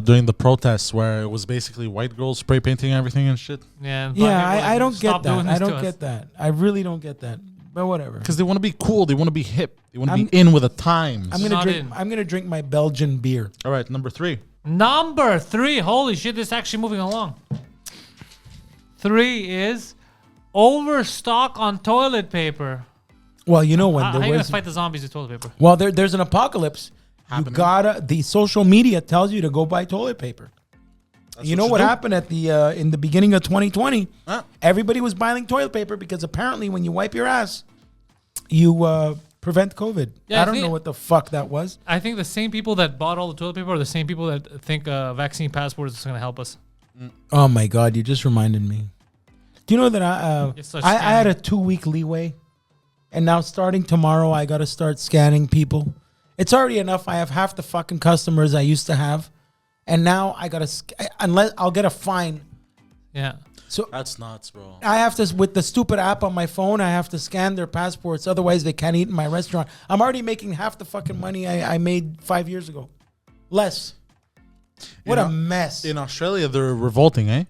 during the protests where it was basically white girls spray painting everything and shit. Yeah. I don't get that. I don't get that. I really don't get that. But whatever. Because they want to be cool. They want to be hip. They want to be in with the times. I'm gonna drink my Belgian beer. All right, number 3. Number 3. Holy shit, this is actually moving along. 3 is overstock on toilet paper. Well, when how are you gonna fight the zombies with toilet paper? Well, there's an apocalypse. The social media tells you to go buy toilet paper. That's what happened at in the beginning of 2020? Everybody was buying toilet paper because apparently when you wipe your ass, you prevent COVID. Yeah, I don't know what the fuck that was. I think the same people that bought all the toilet paper are the same people that think vaccine passport is going to help us. Oh my God, you just reminded me. Do you know that I had a 2-week leeway, and now starting tomorrow I got to start scanning people. It's already enough. I have half the fucking customers I used to have, and now I gotta unless I'll get a fine. Yeah. So that's nuts, bro. I have to, with the stupid app on my phone, I have to scan their passports. Otherwise, they can't eat in my restaurant. I'm already making half the fucking money I made 5 years ago. Less. What a mess. In Australia, they're revolting, eh?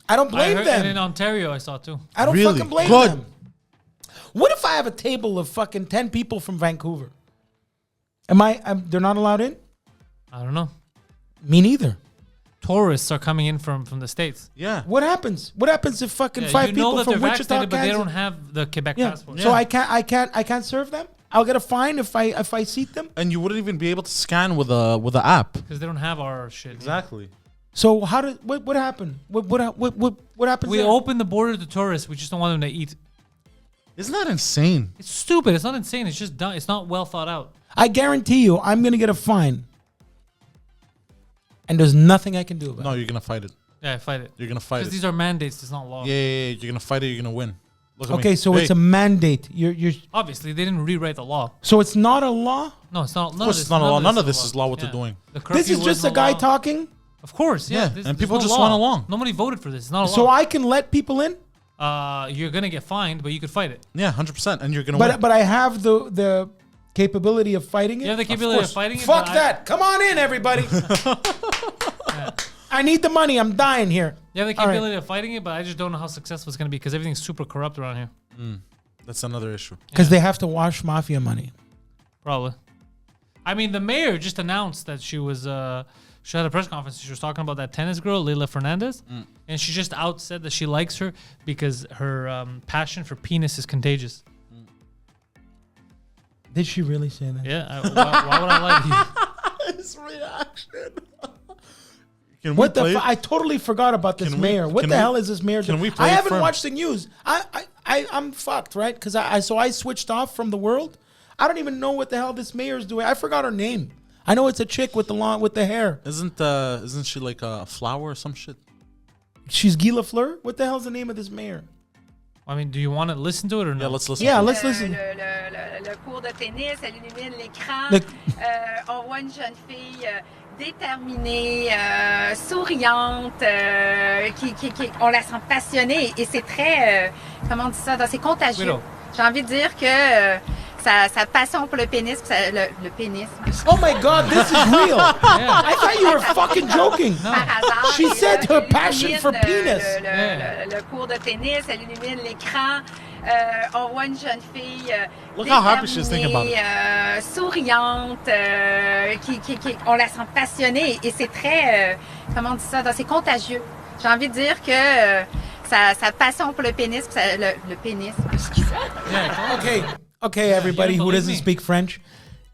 I don't blame them. And in Ontario, I saw too. I don't fucking blame them. What if I have a table of fucking 10 people from Vancouver? They're not allowed in? I don't know. Me neither. Tourists are coming in from the States. Yeah. What happens? What happens if fucking 5 people from Wichita, Kansas, but they don't have the Quebec passport? So I can't serve them? I'll get a fine if I seat them? And you wouldn't even be able to scan with the app. Because they don't have our shit. Exactly. So what happened? What happens? We opened the border to tourists. We just don't want them to eat. Isn't that insane? It's stupid. It's not insane. It's just done. It's not well thought out. I guarantee you, I'm gonna get a fine, and there's nothing I can do about it. No, you're gonna fight it. Yeah, fight it. You're gonna fight it. Because these are mandates. It's not law. Yeah. You're gonna fight it. You're gonna win. Look at me. Okay, so it's a mandate. You're obviously they didn't rewrite the law. So it's not a law? No, it's not. Of course, it's not a law. None of this is law. What they're doing. This is just a guy talking. Of course, yeah. And people just went along. Nobody voted for this. It's not a law. So I can let people in? You're gonna get fined, but you could fight it. Yeah, 100%, and you're gonna win. But I have the capability of fighting it. You have the capability of fighting it. Fuck that! Come on in, everybody. I need the money. I'm dying here. You have the capability of fighting it, but I just don't know how successful it's gonna be because everything's super corrupt around here. That's another issue. Because they have to wash mafia money. Probably. I mean, the mayor just announced that she had a press conference. She was talking about that tennis girl, Leila Fernandez, and she just said that she likes her because her passion for penis is contagious. Did she really say that? Yeah. Why would I lie to you? His reaction. What the I totally forgot about this mayor. What the hell is this mayor doing? I haven't watched the news. I'm fucked, right? Because I switched off from the world. I don't even know what the hell this mayor is doing. I forgot her name. I know it's a chick with the hair. Isn't she like a flower or some shit? She's Guy Lafleur? What the hell's the name of this mayor? I mean, do you want to listen to it or no? Yeah, let's listen. Yeah, let's listen. le cours de tennis, elle illumine l'écran. On voit une jeune fille déterminée, souriante, on la sent passionnée et c'est très, comment on dit ça, c'est contagieux. Guido. J'ai envie de dire que sa passion pour le pénis, le pénis. Oh my God, this is real. Yeah. I thought you were fucking joking. No. Par hasard, she said her passion for penis. Le cours de tennis, elle illumine l'écran. On voit une jeune fille souriante, on la sent passionnée et c'est très, comment on dit ça, c'est contagieux. J'ai envie de dire que sa passion pour le pénis, le pénis. Okay, everybody who doesn't speak French.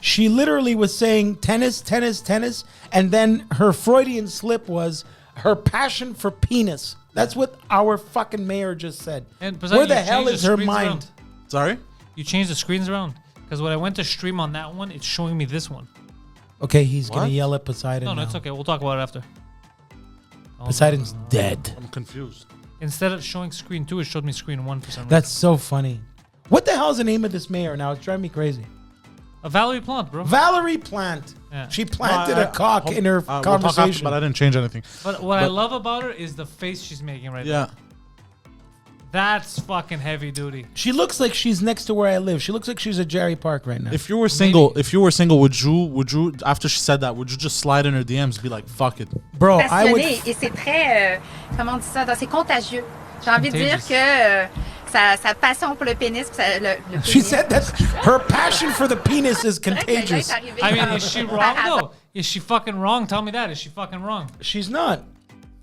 She literally was saying tennis, tennis, tennis, and then her Freudian slip was her passion for penis. That's what our fucking mayor just said. And where the hell is her mind? Around. Sorry? You changed the screens around? Because when I went to stream on that one, it's showing me this one. Okay, he's going to yell at Poseidon. No, it's okay. We'll talk about it after. Poseidon's dead. I'm confused. Instead of showing screen 2, it showed me screen 1 for some reason. That's so funny. What the hell is the name of this mayor now? It's driving me crazy. Valerie Plante, bro. Valerie Plante. Yeah. She planted a cock in her conversation. We'll talk after, but I didn't change anything. But what I love about her is the face she's making right now. That's fucking heavy duty. She looks like she's next to where I live. She looks like she's at Jerry Park right now. If you were single, would you after she said that, would you just slide in her DMs and be like, fuck it? Bro, I would. Et c'est très, comment on dit ça, c'est contagieux. J'ai envie de dire que sa passion pour le pénis, le pénis. She said that her passion for the penis is contagious. I mean, is she wrong though? Is she fucking wrong? Tell me that. Is she fucking wrong? She's not.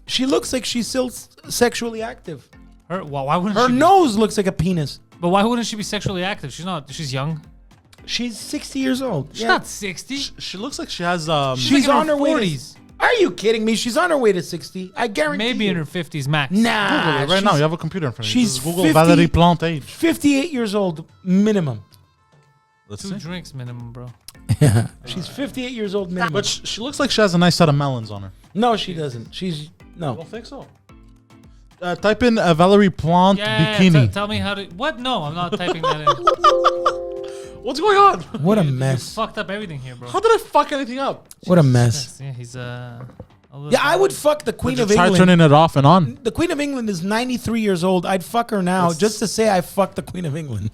She looks like she's still sexually active. Why wouldn't her nose looks like a penis? But why wouldn't she be sexually active? She's not. She's young. She's 60 years old. She's not 60. She looks like she has. She's like on her 40s. Are you kidding me? She's on her way to 60. I guarantee. Maybe in her 50s max. Nah. Google it right now. You have a computer in front of you. She's Google Valerie Plante age. 58 years old minimum. Let's 2 see. drinks minimum, bro. Yeah. She's 58 years old minimum. But she looks like she has a nice set of melons on her. No, she doesn't. She's no. I don't think so. Type in Valerie Plante bikini. Tell me how to. What? No, I'm not typing that in. What's going on? What a mess. You fucked up everything here, bro. How did I fuck anything up? What a mess. Yeah, he's Yeah, I would fuck the Queen of England. Try turning it off and on. The Queen of England is 93 years old. I'd fuck her now just to say I fucked the Queen of England.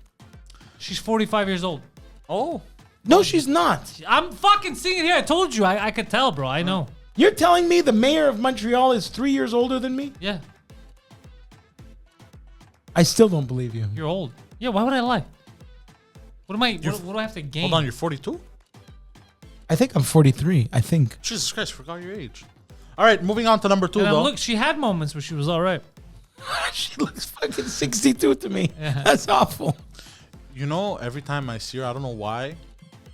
She's 45 years old. Oh. No, she's not. I'm fucking seeing it here. I told you. I could tell, bro. I know. You're telling me the mayor of Montreal is 3 years older than me? Yeah. I still don't believe you. You're old. Yeah, why would I lie? What am I? What do I have to gain? Hold on, you're 42? I think I'm 43. I think. Jesus Christ, forgot your age. All right, moving on to number 2, though. Look, she had moments where she was all right. She looks fucking 62 to me. Yeah. That's awful. You know, every time I see her, I don't know why.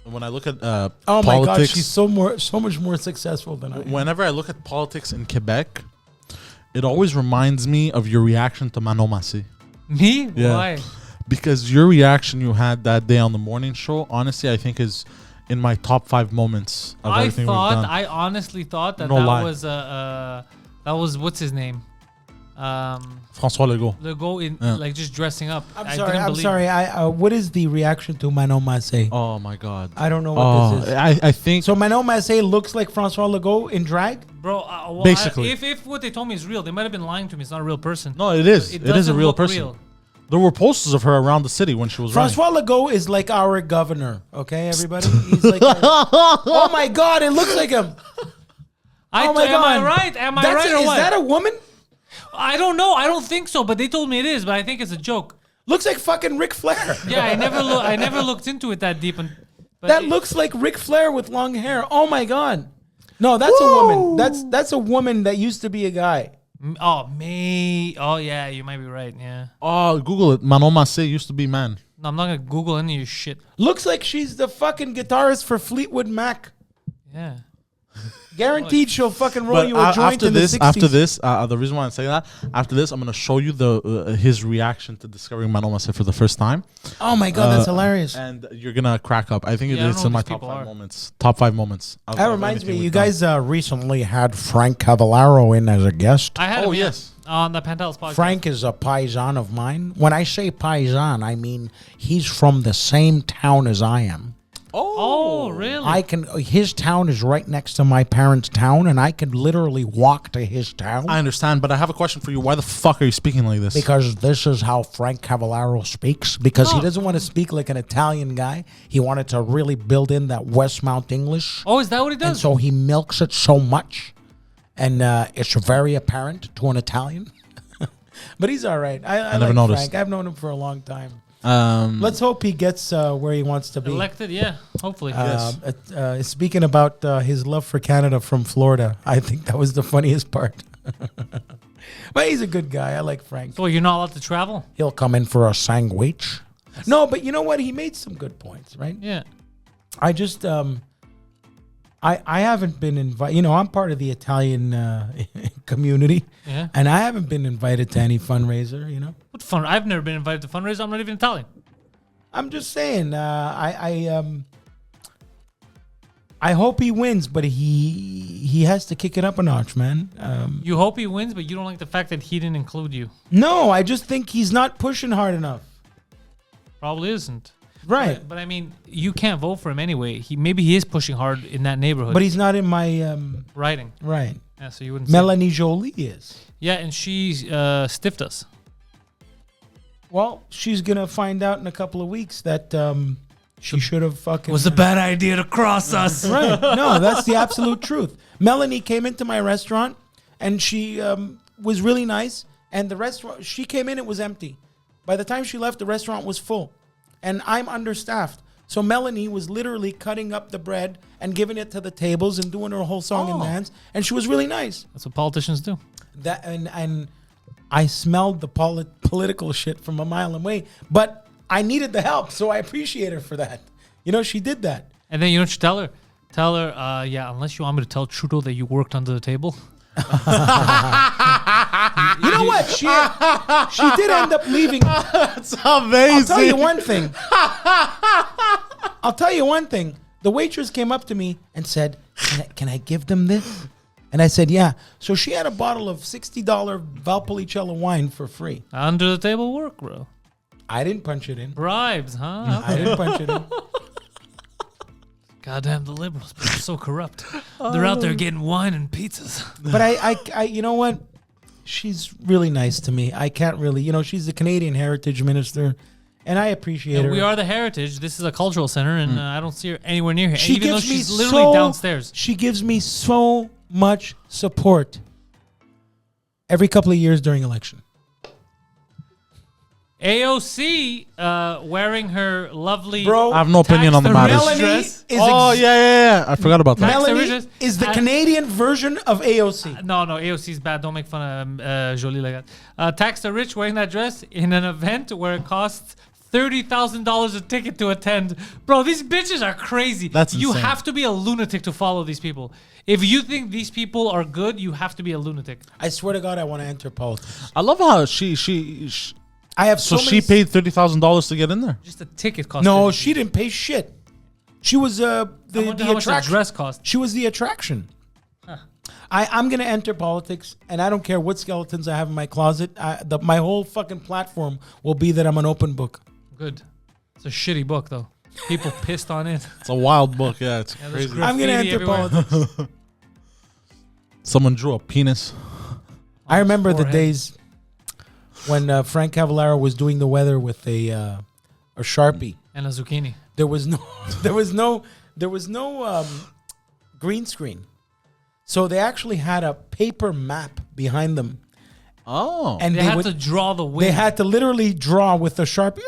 When I look at oh politics, my God, she's so much more successful than I am. Whenever I look at politics in Quebec, it always reminds me of your reaction to Manon Massé. Me? Yeah. Why? Because your reaction you had that day on the morning show, honestly, I think is in my top 5 moments of everything we've done. I honestly thought that that was what's his name? François Legault. Legault in like just dressing up. I'm sorry. What is the reaction to Manon Massé? Oh my God. I don't know what this is. I think so. Manon Massé looks like François Legault in drag, bro. Basically, if what they told me is real, they might have been lying to me. It's not a real person. No, it is. It is a real person. Real. There were posters of her around the city when she was running. François Legault is like our governor. Okay, everybody. He's like. Oh my God! It looks like him. Oh my God! Am I right? Am I right? Is that a woman? I don't know. I don't think so, but they told me it is. But I think it's a joke. Looks like fucking Ric Flair. Yeah, I never looked into it that deep. That looks like Ric Flair with long hair. Oh my God! No, that's a woman. That's a woman that used to be a guy. Oh me. Oh yeah, you might be right. Yeah. Oh, Google it. Manon Massé used to be man. No, I'm not gonna Google any of your shit. Looks like she's the fucking guitarist for Fleetwood Mac. Yeah. Guaranteed she'll fucking roll you a joint in the 60s. After this, the reason why I'm saying that, after this, I'm going to show you his reaction to discovering Manon Massé for the first time. Oh my God, that's hilarious. And you're going to crack up. I think it's in my top 5 moments. Top 5 moments. That reminds me, you guys recently had Frank Cavallaro in as a guest. I had him, yes. On the Pantelis podcast. Frank is a paisan of mine. When I say paisan, I mean he's from the same town as I am. Oh, really? His town is right next to my parents' town, and I can literally walk to his town. I understand, but I have a question for you. Why the fuck are you speaking like this? Because this is how Frank Cavallaro speaks. Because he doesn't want to speak like an Italian guy. He wanted to really build in that Westmount English. Oh, is that what he does? And so he milks it so much. And it's very apparent to an Italian. But he's all right. I never like noticed. Frank. I've known him for a long time. Let's hope he gets where he wants to be. Elected, yeah. Hopefully. Speaking about his love for Canada from Florida, I think that was the funniest part. But he's a good guy. I like Frank. So you're not allowed to travel? He'll come in for a sandwich. No, but you know what? He made some good points, right? Yeah. I just, I haven't been invited. You know, I'm part of the Italian community. Yeah. And I haven't been invited to any fundraiser, you know? What fun? I've never been invited to fundraisers. I'm not even Italian. I'm just saying, I hope he wins, but he has to kick it up a notch, man. You hope he wins, but you don't like the fact that he didn't include you. No, I just think he's not pushing hard enough. Probably isn't. Right. But I mean, you can't vote for him anyway. Maybe he is pushing hard in that neighborhood. But he's not in my writing. Right. Yeah, so you wouldn't. Melanie Joly is. Yeah, and she stiffed us. Well, she's gonna find out in a couple of weeks that she should have fucking. It was a bad idea to cross us. Right. No, that's the absolute truth. Melanie came into my restaurant, and she was really nice. And the restaurant, she came in, it was empty. By the time she left, the restaurant was full, and I'm understaffed. So Melanie was literally cutting up the bread and giving it to the tables and doing her whole song and dance, and she was really nice. That's what politicians do. That and I smelled the political shit from a mile away, but I needed the help, so I appreciate her for that. You know, she did that. And then you know what you tell her? Tell her, yeah, unless you want me to tell Trudeau that you worked under the table. You know what? She did end up leaving. That's amazing. I'll tell you one thing. The waitress came up to me and said, can I give them this? And I said, yeah. So she had a bottle of $60 Valpolicella wine for free. Under the table work, bro. I didn't punch it in. Bribes, huh? I didn't punch it in. Goddamn, the liberals, they're so corrupt. They're out there getting wine and pizzas. But I, you know what? She's really nice to me. I can't really, you know, she's the Canadian Heritage Minister, and I appreciate her. We are the Heritage. This is a cultural center, and I don't see her anywhere near here. She even though gives me she's literally downstairs. She gives me so much support every couple of years during election. AOC wearing her lovely. Bro, I have no opinion on the matter. Melanie dress. is yeah. I forgot about that. Melanie is the Canadian version of AOC. No, AOC's bad. Don't make fun of Jolie like that. Tax the rich wearing that dress in an event where it costs $30,000 a ticket to attend. Bro, these bitches are crazy. That's you insane. have to be a lunatic to follow these people. If you think these people are good, you have to be a lunatic. I swear to God, I want to enter politics. I love how she I have so so she many paid $30,000 to get in there. Just a ticket cost. No, $30,000. she didn't pay shit. She was How the much the attraction. dress cost? She was the attraction. I'm going to enter politics, and I don't care what skeletons I have in my closet. My whole fucking platform will be that I'm an open book. Good. It's a shitty book, though. People pissed on it. It's a wild book. Yeah, it's there's crazy. graffiti I'm going to enter everywhere. politics. Someone drew a penis. I remember the forehead. days when Frank Cavallaro was doing the weather with a Sharpie. And a zucchini. There was no green screen. So they actually had a paper map behind them. Oh. And They had to draw the wind. They had to literally draw with a Sharpie.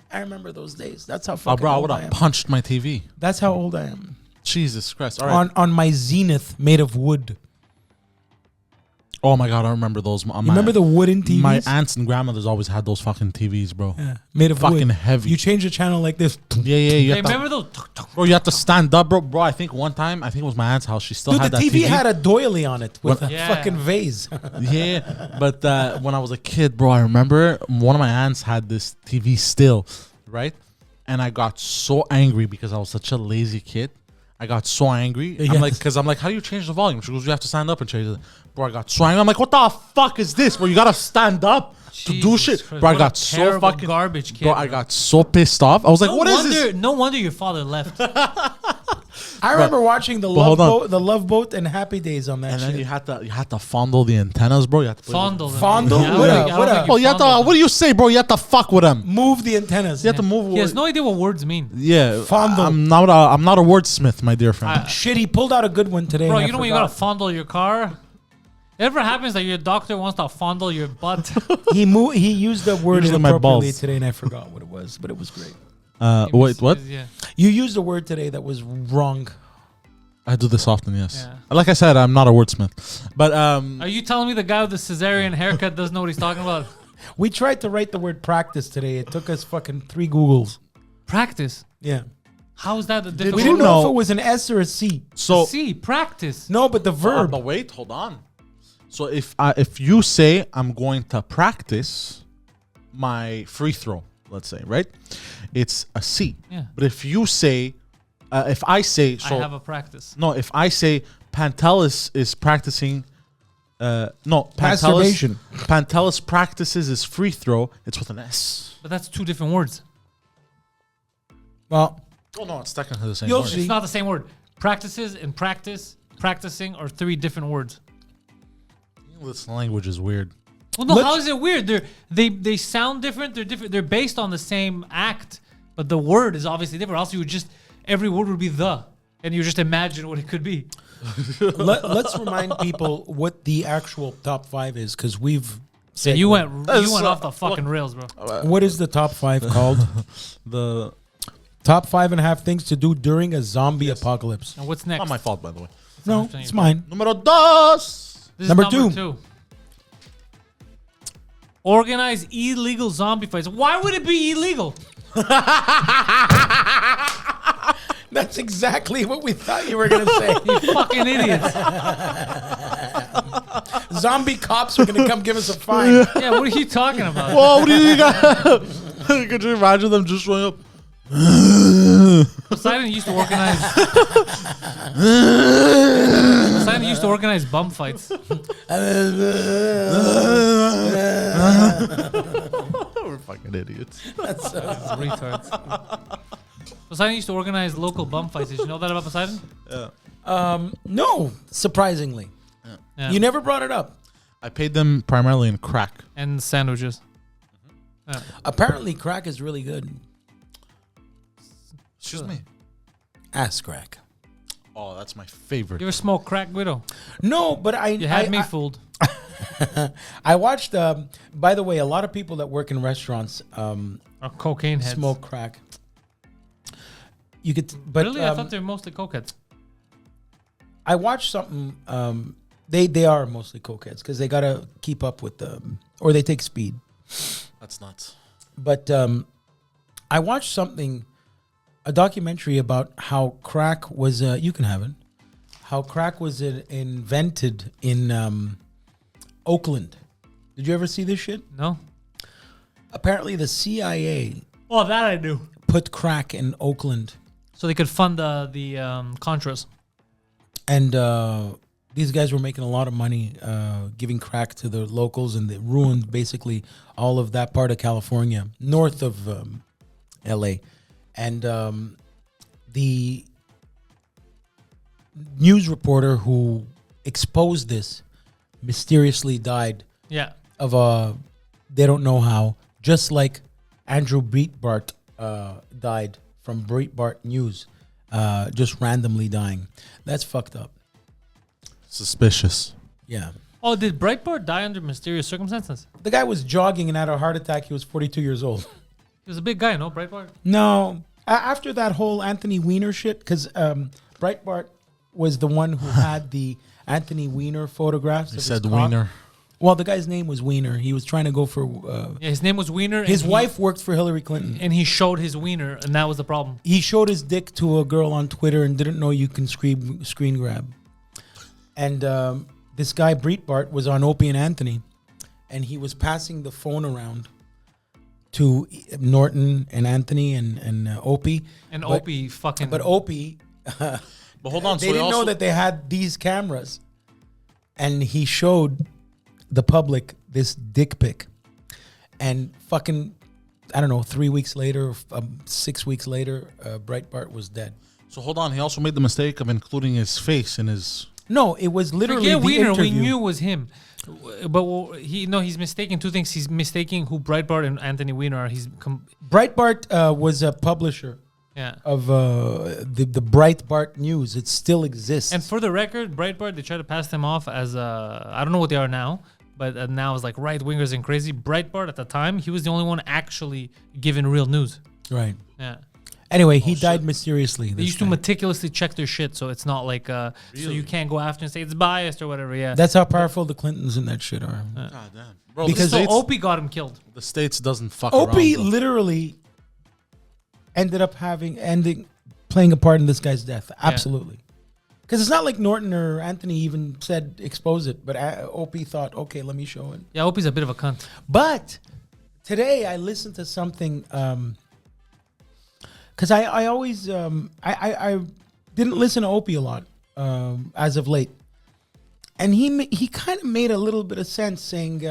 I remember those days. That's how fucking bro, I old would I have am. punched my TV. That's how old I am. Jesus Christ. All right. On my Zenith made of wood. Oh my God, I remember those. You remember the wooden TVs? My aunts and grandmothers always had those fucking TVs, bro. Yeah, made of Fucking wood. heavy. You change the channel like this. Yeah. You Hey, have to, remember those? bro, you have to stand up, bro. I think one time, I think it was my aunt's house. She still Dude, had the that TV had a doily on it with a Yeah. fucking vase. Yeah, but when I was a kid, bro, I remember one of my aunts had this TV still, right? And I got so angry because I was such a lazy kid. I got so angry. Yes. I'm like, because I'm like, how do you change the volume? She goes, you have to stand up and change it. Bro, I got so angry. I'm like, what the fuck is this? Bro, you gotta stand up to do Jesus shit. Christ. Bro, I What got a so terrible fucking garbage kid. Bro, I got so pissed off. I was like, what is this? No wonder your father left. I remember watching the hold on. Love Boat and Happy Days on that And shit. then you had to fondle the antennas, bro. You had to Fondle them. Fondle? Yeah, What I up? don't What think up? you Oh, you have to. fondle What do you say, bro? You have to fuck with them. Move the antennas. You have to move. He has no idea what words mean. Yeah, Fondle. I'm not a wordsmith, my dear friend. Shit, he pulled out a good one today. Bro, and I you know when you gotta forgot. fondle your car? It ever happens that your doctor wants to fondle your butt? He used the word Usually my inappropriately balls. today, and I forgot what it was, but it was great. Wait, what? Yeah. You used a word today that was wrong. I do this often, yes. Yeah. Like I said, I'm not a wordsmith, but Are you telling me the guy with the cesarean haircut doesn't know what he's talking about? We tried to write the word practice today. It took us fucking 3 Googles. Practice. Yeah. How is that a difficult We didn't know know- if it was an S or a C. so See, practice. No, but the verb. But wait, hold on. So if you say I'm going to practice my free throw, let's say, right? It's a C. Yeah. But if you say, if I say, I so have a practice. no, if I say Pantelis is practicing, Masturbation. Pantelis practices his free throw. It's with an S. But that's 2 different words. Well, Oh no, it's technically the same You'll word. see. It's not the same word. Practices and practicing are 3 different words. This language is weird. Well, no, Let's- how is it weird? They sound different. They're different. They're based on the same act, but the word is obviously different. Also, you would just every word would be the, and you just imagine what it could be. let's remind people what the actual top 5 is, because we've. So you went That's, off the fucking rails, bro. What is the top 5 called? The Top 5.5 things to do during a zombie apocalypse. And what's next? not my fault, by the way. No, it's mine. Numero dos. This is Number number 2. 2. Organize illegal zombie fights. Why would it be illegal? That's exactly what we thought you were going to say. You fucking idiots. Zombie cops are going to come give us a fine. Yeah, what are you talking about? Whoa, what do you got? Could you imagine them just showing up? Poseidon used to organize. Poseidon used to organize bum fights. We're fucking idiots. Retards. Poseidon used to organize local bum fights. Did you know that about Poseidon? No, surprisingly. Yeah. You never brought it up. I paid them primarily in crack. And sandwiches. Yeah. Apparently, crack is really good. Excuse me. Ass crack. Oh, that's my favorite. You ever smoke crack, Guido? No, but You had me fooled. I watched. By the way, a lot of people that work in restaurants Or cocaine heads. smoke crack. You could, but Really? I thought they were mostly cokeheads. I watched something. They are mostly cokeheads because they gotta keep up with or they take speed. That's nuts. But I watched something, a documentary about how crack was. You can have it. How crack was invented in Oakland. Did you ever see this shit? No? Apparently, the CIA Oh, that I knew. put crack in Oakland, So they could fund the Contras. and these guys were making a lot of money giving crack to the locals, and they ruined basically all of that part of California, north of L.A. And the news reporter who exposed this mysteriously died Yeah. of they don't know how, just like Andrew Breitbart died from Breitbart News, just randomly dying. That's fucked up. Suspicious. Yeah. Oh, did Breitbart die under mysterious circumstances? The guy was jogging and had a heart attack. He was 42 years old. He was a big guy, no, Breitbart? No. After that whole Anthony Weiner shit, because Breitbart was the one who had the Anthony Weiner photographs. He of said his cock. wiener. Well, the guy's name was Weiner. He was trying to go for... Yeah, his name was Wiener. his and wife worked for Hillary Clinton. And he showed his wiener, and that was the problem. He showed his dick to a girl on Twitter and didn't know you can screen grab. And this guy, Breitbart, was on Opie and Anthony, and he was passing the phone around to Norton and Anthony and Opie. And But- Opie fucking... But Opie But hold on, they didn't know that they had these cameras, and he showed the public this dick pic, and fucking, I don't know, 3 weeks later, 6 weeks later, Breitbart was dead. So hold on, he also made the mistake of including his face in his. No, it was literally the Wiener, interview. we knew it was him, but he's mistaking two things. He's mistaking who Breitbart and Anthony Weiner are. Breitbart was a publisher. Yeah. Of the Breitbart News. It still exists. And for the record, Breitbart, they try to pass them off as I don't know what they are now, but now it's like right wingers and crazy. Breitbart at the time, he was the only one actually giving real news. Right. Yeah. Anyway, he died mysteriously. They used to meticulously check their shit, so it's not like so you can't go after and say it's biased or whatever. Yeah. That's how powerful the Clintons and that shit are. God damn. Bro, Because Opie got him killed. the States doesn't fuck around. Opie bro. literally ended up playing a part in this guy's death. Absolutely. Because it's not like Norton or Anthony even said expose it, but Opie thought, okay, let me show it. Yeah, Opie's a bit of a cunt. But today I listened to something because I always I didn't listen to Opie a lot as of late, and he kind of made a little bit of sense, saying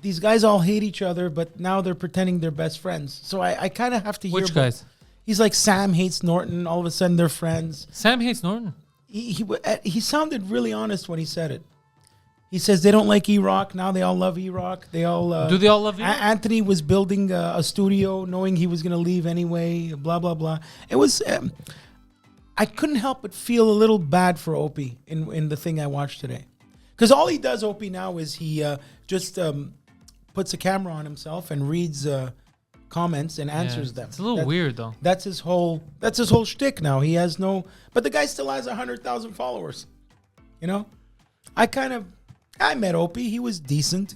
these guys all hate each other, but now they're pretending they're best friends. So I kind of have to hear. Which guys? He's like, Sam hates Norton. All of a sudden they're friends. Sam hates Norton. He sounded really honest when he said it. He says they don't like E-Rock. Now they all love E-Rock. They all do they all love E-Rock? Anthony was building a studio knowing he was going to leave anyway, blah, blah, blah. It was... I couldn't help but feel a little bad for Opie in the thing I watched today. Because all he does, Opie, now is he just puts a camera on himself and reads comments and answers them. It's a little weird, though. That's his whole shtick now. He has no... But the guy still has 100,000 followers. You know? I met Opie. He was decent.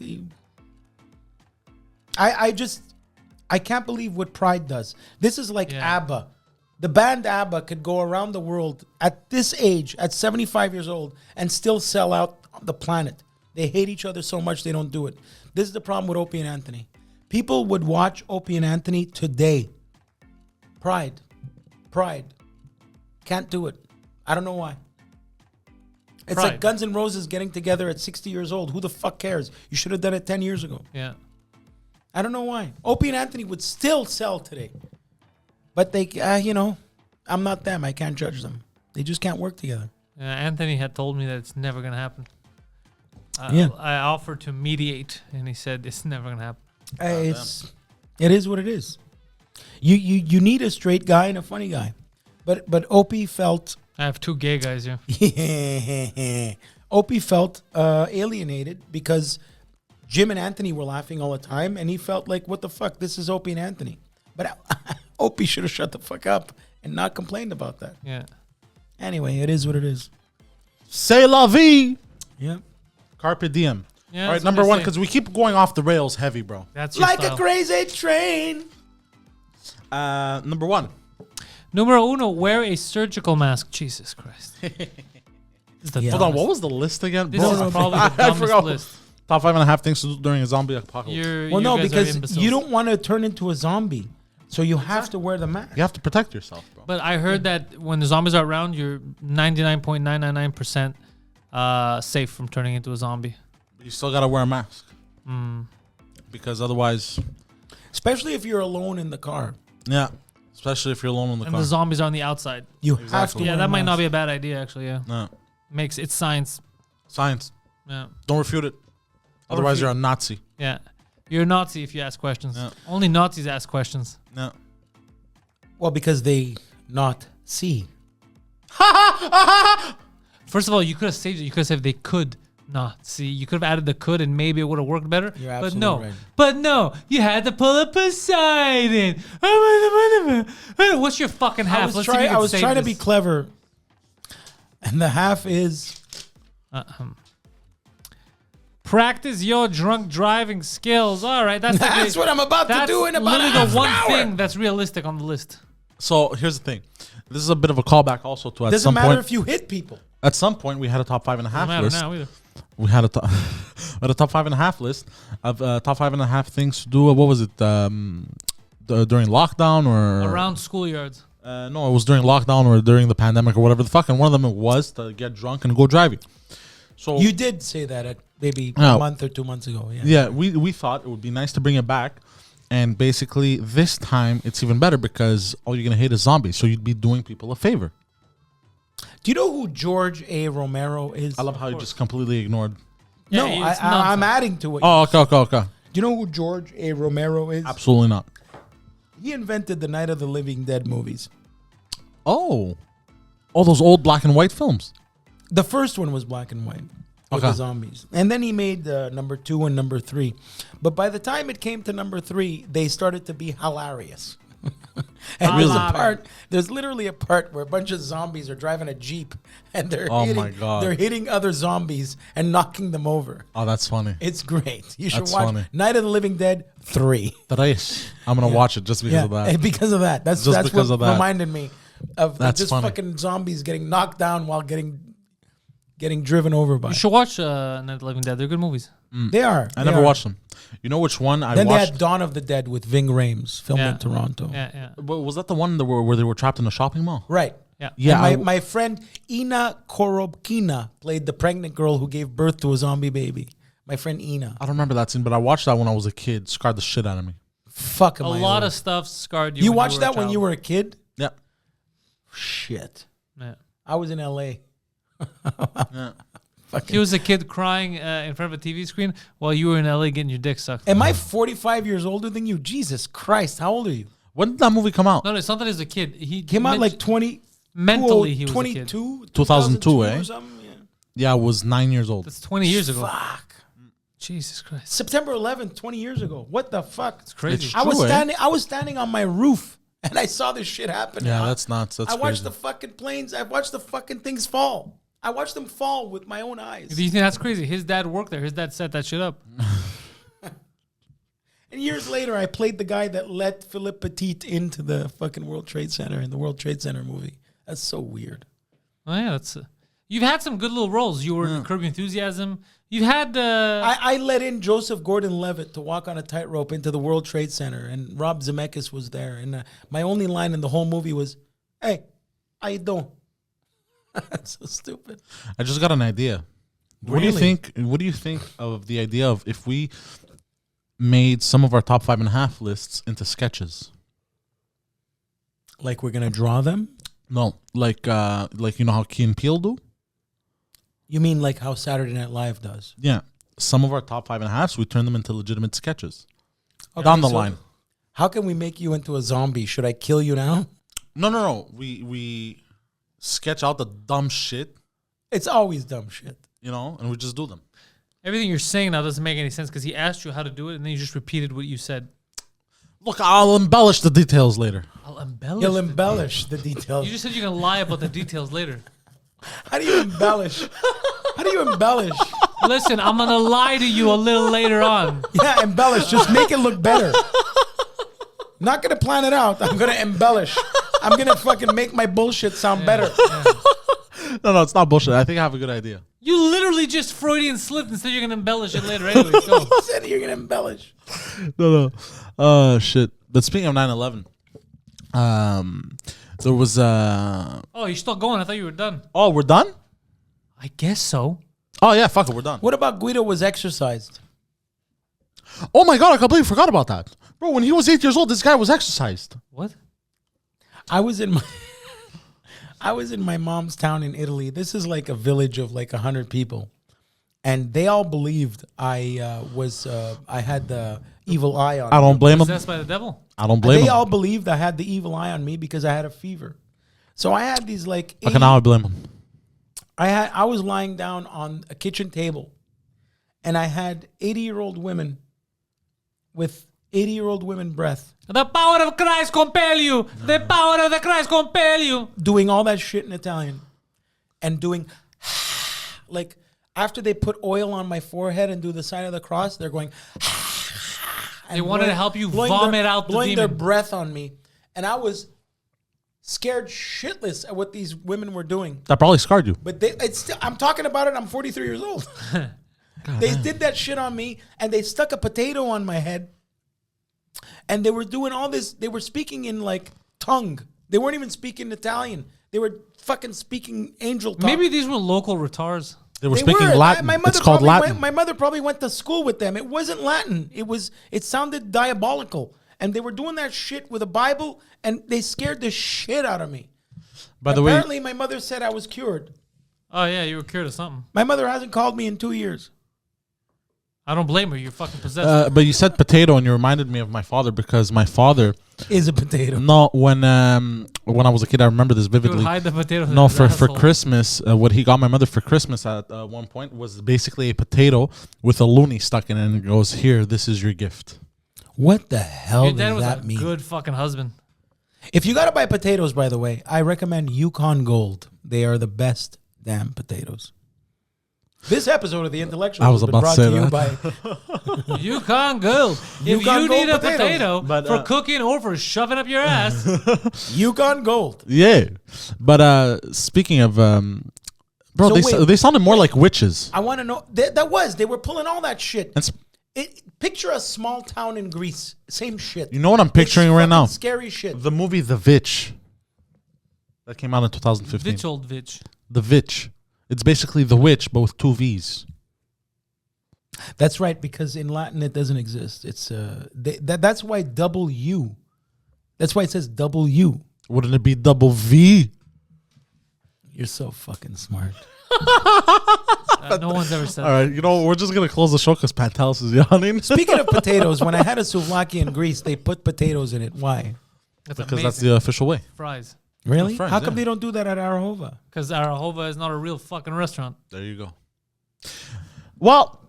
I can't believe what Pride does. This is like ABBA. The band ABBA could go around the world at this age, at 75 years old, and still sell out the planet. They hate each other so much they don't do it. This is the problem with Opie and Anthony. People would watch Opie and Anthony today. Pride. Can't do it. I don't know why. It's like Guns N' Roses getting together at 60 years old. Who the fuck cares? You should have done it 10 years ago. Yeah. I don't know why. Opie and Anthony would still sell today. But they, I'm not them. I can't judge them. They just can't work together. Anthony had told me that it's never going to happen. I offered to mediate, and he said it's never going to happen. It is what it is. You need a straight guy and a funny guy. But Opie felt... I have two gay guys here. Opie felt alienated because Jim and Anthony were laughing all the time, and he felt like, what the fuck? This is Opie and Anthony. But Opie should have shut the fuck up and not complained about that. Yeah. Anyway, it is what it is. C'est la vie. Yeah. Carpe diem. Yeah, all right, number one, because we keep going off the rails heavy, bro. That's your like style. a crazy train. Number one. Numero uno, wear a surgical mask. Jesus Christ. Hold on, what was the list again? This is probably the dumbest list. Top 5.5 things to do during a zombie apocalypse. Well, no, because you don't want to turn into a zombie. So you have to wear the mask. You have to protect yourself, bro. But I heard that when the zombies are around, you're 99.999% safe from turning into a zombie. You still got to wear a mask. Because otherwise... Especially if you're alone in the car. Yeah. Especially if you're alone in the car. And the zombies are on the outside. You have to wear that might not be a bad idea, actually, yeah. No. It's science. Science. Yeah. Don't refute it. Otherwise, you're a Nazi. Yeah. You're a Nazi if you ask questions. Yeah. Only Nazis ask questions. No. Well, because they not see. First of all, you could have saved it. You could have said they could not see. You could have added the could and maybe it would have worked better. You're but absolutely no. right. But no. You had to pull a Poseidon. What's your fucking half? I was trying to be clever. And the half is... Practice your drunk driving skills. All right, that's what I'm about to do in about literally the one hour. thing that's realistic on the list. So here's the thing. This is a bit of a callback also to Doesn't matter if you hit people. At some point, we had a top 5.5 Doesn't list. matter now either. We had a top 5.5 list of top 5.5 things to do. What was it? During lockdown or Around schoolyards. No, it was during lockdown or during the pandemic or whatever the fuck. And one of them was to get drunk and go driving. So You did say that at maybe a month or 2 months ago. Yeah. Yeah, we thought it would be nice to bring it back. And basically, this time, it's even better because all you're going to hate is zombies. So you'd be doing people a favor. Do you know who George A. Romero is? I love how you just completely ignored. No, Yeah, it's I'm nonsense. adding to it. Oh, okay. Do you know who George A. Romero is? Absolutely not. He invented the Night of the Living Dead movies. Oh. All those old black and white films. The first one was black and white with Okay. the zombies. And then he made number 2 and number 3. But by the time it came to number 3, they started to be hilarious. And there's literally a part where a bunch of zombies are driving a Jeep and they're my God. they're hitting other zombies and knocking them over. Oh, that's funny. It's great. You should That's watch funny. Night of the Living Dead 3. I'm going to watch it just because of that. Because of that. That's Just because what of that. reminded me of That's just funny. fucking zombies getting knocked down while getting driven over by. You should watch Night of the Living Dead. They're good movies. They are. I never watched them. You know which one I Then they watched? had Dawn of the Dead with Ving Rhames, filmed in Toronto. Yeah. But was that the one where they were trapped in a shopping mall? Right. Yeah. Yeah. And my friend Ina Korobkina played the pregnant girl who gave birth to a zombie baby. My friend Ina. I don't remember that scene, but I watched that when I was a kid. Scarred the shit out of me. Fuck am A I lot old. of stuff scarred you. You when watched were a that when child. you were a kid? Yeah. Shit. Yeah. I was in LA. Yeah. He was a kid crying in front of a TV screen while you were in LA getting your dick sucked. Am I 45 years older than you? Jesus Christ. How old are you? When did that movie come out? No, it's not that he's a kid. He Came out like 20. mentally he was a kid. 22? 2002, or eh? something? Yeah. Yeah, I was 9 years old. That's 20 years ago. Fuck. Jesus Christ. September 11th, 20 years ago. What the fuck? It's crazy. It's I was true, eh? standing. I was standing on my roof, and I saw this shit happen. Yeah, that's nuts. That's I watched crazy. the fucking planes. I watched the fucking things fall. I watched them fall with my own eyes. Do you think that's crazy? His dad worked there. His dad set that shit up. And years later, I played the guy that let Philippe Petit into the fucking World Trade Center in the World Trade Center movie. That's so weird. Oh yeah, that's. You've had some good little roles. You were in Curb Your Enthusiasm. You've had. I let in Joseph Gordon-Levitt to walk on a tightrope into the World Trade Center, and Rob Zemeckis was there. And my only line in the whole movie was, "Hey, how you doing?" That's so stupid. I just got an idea. What do you Really? think? What do you think of the idea of if we made some of our top 5.5 lists into sketches? Like we're gonna draw them? No, like you know how Key and Peele do? You mean like how Saturday Night Live does? Yeah, some of our top 5.5s, we turn them into legitimate sketches Okay, down the so line. How can we make you into a zombie? Should I kill you now? No. We sketch out the dumb shit, It's always dumb shit. you know, and we just do them. everything you're saying now doesn't make any sense because he asked you how to do it and then you just repeated what you said. Look, I'll embellish the details later. I'll embellish. He'll embellish the details. You just said you're gonna lie about the details later. How do you embellish? How do you embellish? Listen, I'm gonna lie to you a little later on. Yeah, embellish. Just make it look better. Not gonna plan it out. I'm gonna embellish. I'm gonna fucking make my bullshit sound better. No, it's not bullshit. I think I have a good idea. You literally just Freudian slipped and said you're gonna embellish it later anyway. So. You said you're gonna embellish. No. Shit. But speaking of 9/11, there was Oh, you're still going? I thought you were done. Oh, we're done? I guess so. Oh yeah, fuck it, we're done. What about Guido was exercised? Oh my god, I completely forgot about that. Bro, when he was 8 years old, this guy was exercised. What? I was in my mom's town in Italy. This is like a village of like 100 people, and they all believed I had the evil eye on. I don't blame him. Possessed by the devil? I don't blame They him. all believed I had the evil eye on me because I had a fever. So I had these like. Okay, now I blame him. I was lying down on a kitchen table, and I had 80-year-old women with 80-year-old women breath The power of Christ compel you. The power of the Christ compel you. doing all that shit in Italian, and doing like after they put oil on my forehead and do the sign of the cross, they're going. They wanted to help you blowing vomit out the blowing their demon. breath on me, and I was scared shitless at what these women were doing. That probably scarred you. But it's still, I'm talking about it. I'm 43 years old. They did that shit on me, and they stuck a potato on my head, and they were doing all this. They were speaking in like tongue They weren't even speaking Italian. They were fucking speaking angel talk. Maybe these were local retards. They were speaking Latin. It's called Latin. My mother probably went to school with them. It wasn't Latin. It sounded diabolical. And they were doing that shit with a Bible, and they scared the shit out of me. By the way, apparently my mother said I was cured. Oh, yeah, you were cured of something. My mother hasn't called me in 2 years. I don't blame her. You're fucking possessed. but you said potato, and you reminded me of my father because my father is a potato. No, when I was a kid, I remember this vividly. He would hide the potato. No, for Christmas, what he got my mother for Christmas at one point was basically a potato with a loony stuck in it, and it goes, "Here, this is your gift." What the hell Your dad does was that a mean? good fucking husband. If you gotta buy potatoes, by the way, I recommend Yukon Gold. They are the best damn potatoes. This episode of The Intellectuals I was has been about brought to say to you that. by Yukon Gold. If Yukon you Gold need a potatoes. potato for cooking or for shoving up your ass, Yukon Gold. Yeah, but speaking of, bro, So they sounded more like witches. I want to know. They were pulling all that shit. Picture a small town in Greece. Same shit. You know what I'm picturing right now? Scary shit. The movie The Witch that came out in 2015. Vitch old Vitch. The Witch. It's basically The Witch, but with 2 V's. That's right, because in Latin it doesn't exist. It's that's why double U. That's why it says double U. Wouldn't it be double V? You're so fucking smart. No one's ever said All right, you know, we're just going to close the show because Pantelis is yawning. Speaking of potatoes, when I had a souvlaki in Greece, they put potatoes in it. Why? That's Because amazing. that's the official way. Fries. Really? Fries, How come yeah. they don't do that at Arahova? Because Arahova is not a real fucking restaurant. There you go. Well,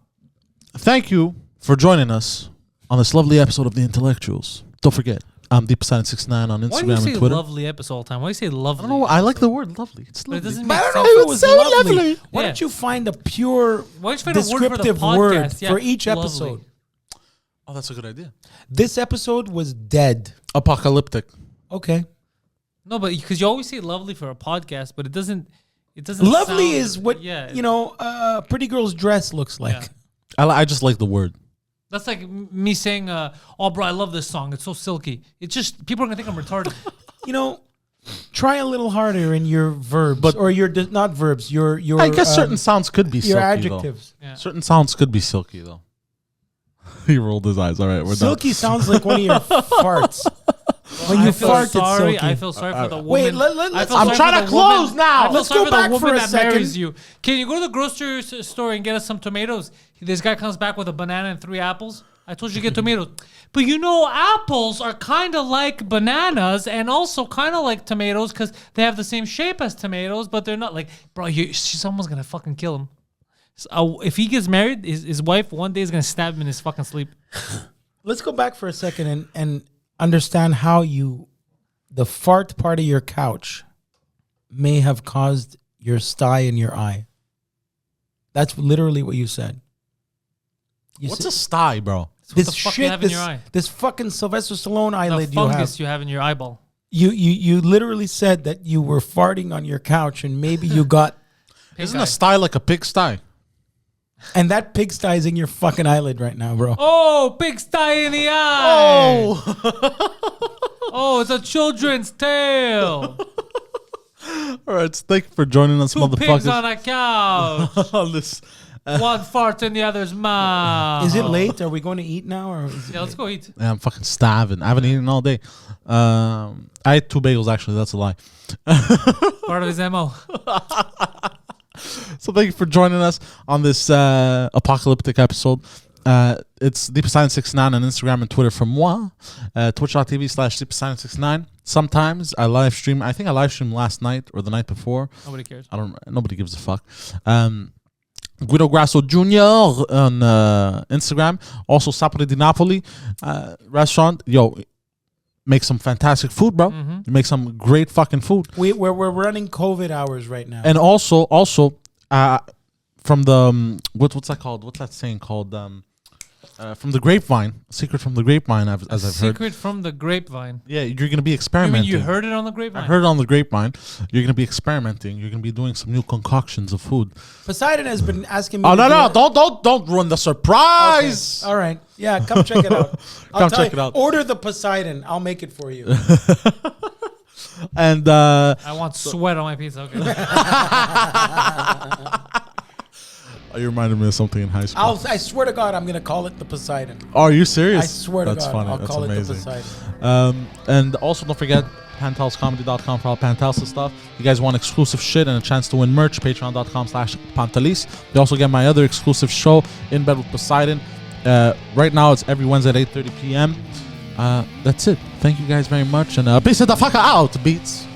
thank you for joining us on this lovely episode of The Intellectuals. Don't forget, I'm DeepSilent69 on Why do you Instagram say and Twitter. lovely episode all the time? Why do you say lovely? I don't know. I like the word lovely. It's But it lovely. doesn't But make I don't sense. know if it was so lovely. lovely. Why Yeah. don't you find a pure Why don't you find a word for the descriptive podcast? word Yeah, for each lovely. episode? Oh, that's a good idea. This episode was dead. Apocalyptic. Okay. No, but because you always say lovely for a podcast, but it doesn't. Lovely sound- is what, a pretty girl's dress looks like. Yeah. I just like the word. That's like me saying, "Oh, bro, I love this song. It's so silky." It's just people are gonna think I'm retarded. Try a little harder in your verbs, or your not verbs. Your I guess certain sounds could be silky, your adjectives. Yeah. though. Certain sounds could be silky, though. He rolled his eyes. All right, we're Silky done. sounds like one of your farts. When you I feel fart, it's sorry. silky. I feel sorry for the woman. Wait, I feel I'm sorry trying for to the close woman. now. I feel Let's sorry go for the back for woman a that second. marries you. Can you go to the grocery store and get us some tomatoes? This guy comes back with a banana and 3 apples. I told you to get tomatoes. But apples are kind of like bananas and also kind of like tomatoes because they have the same shape as tomatoes, but they're not like, bro, someone's going to fucking kill him. So, if he gets married, his wife one day is going to stab him in his fucking sleep. Let's go back for a second and understand how the fart part of your couch may have caused your sty in your eye. That's literally what you said. What's a sty, bro? This What the fuck shit, you have in your eye? this fucking Sylvester Stallone The eyelid you have. fungus you have in your eyeball. You literally said that you were farting on your couch and maybe you got, Isn't a sty like a pig sty? and that pigsty is in your fucking eyelid right now, bro. Oh, big sty in the eye. Oh, it's a children's tale. All right, thank you for joining us, 2 pigs on motherfuckers. a couch. On this. One fart in the other's mouth. Is it late? Are we going to eat now? Or is it Yeah, let's go eat. Yeah, I'm fucking starving. I haven't eaten all day. I ate 2 bagels, actually. That's a lie. Part of his MO. So thank you for joining us on this apocalyptic episode. It's DeepSilent69 on Instagram and Twitter from moi. Twitch.tv/DeepSilent69. Sometimes I live stream. I think I live streamed last night or the night before. Nobody cares. Nobody gives a fuck. Guido Grasso Jr. on Instagram. Also Sapore di Napoli restaurant. Yo, make some fantastic food, bro. You make some great fucking food. we're running COVID hours right now. And also from the what's that called? What's that saying called? From the grapevine, secret from the grapevine. As I've heard. Secret from the grapevine. Yeah, you're gonna be You experimenting. mean you heard it on the grapevine? I heard it on the grapevine. You're gonna be experimenting. You're gonna be doing some new concoctions of food. Poseidon has been asking me. Oh to no! do Don't ruin the surprise. Okay. All right. Yeah, come check it out. Come check it out. Order the Poseidon. I'll make it for you. And I want sweat on my pizza. Okay. You reminded me of something in high school. I swear to God, I'm gonna call it the Poseidon. Oh, are you serious? I swear to God, funny. I'll That's call amazing. it the Poseidon. And also don't forget PantelisComedy.com for all Pantelis stuff. You guys want exclusive shit and a chance to win merch, patreon.com/Pantelis. You also get my other exclusive show, In Bed with Poseidon. Right now it's every Wednesday at 8:30 p.m. That's it. Thank you guys very much, and peace the fuck out, Beats.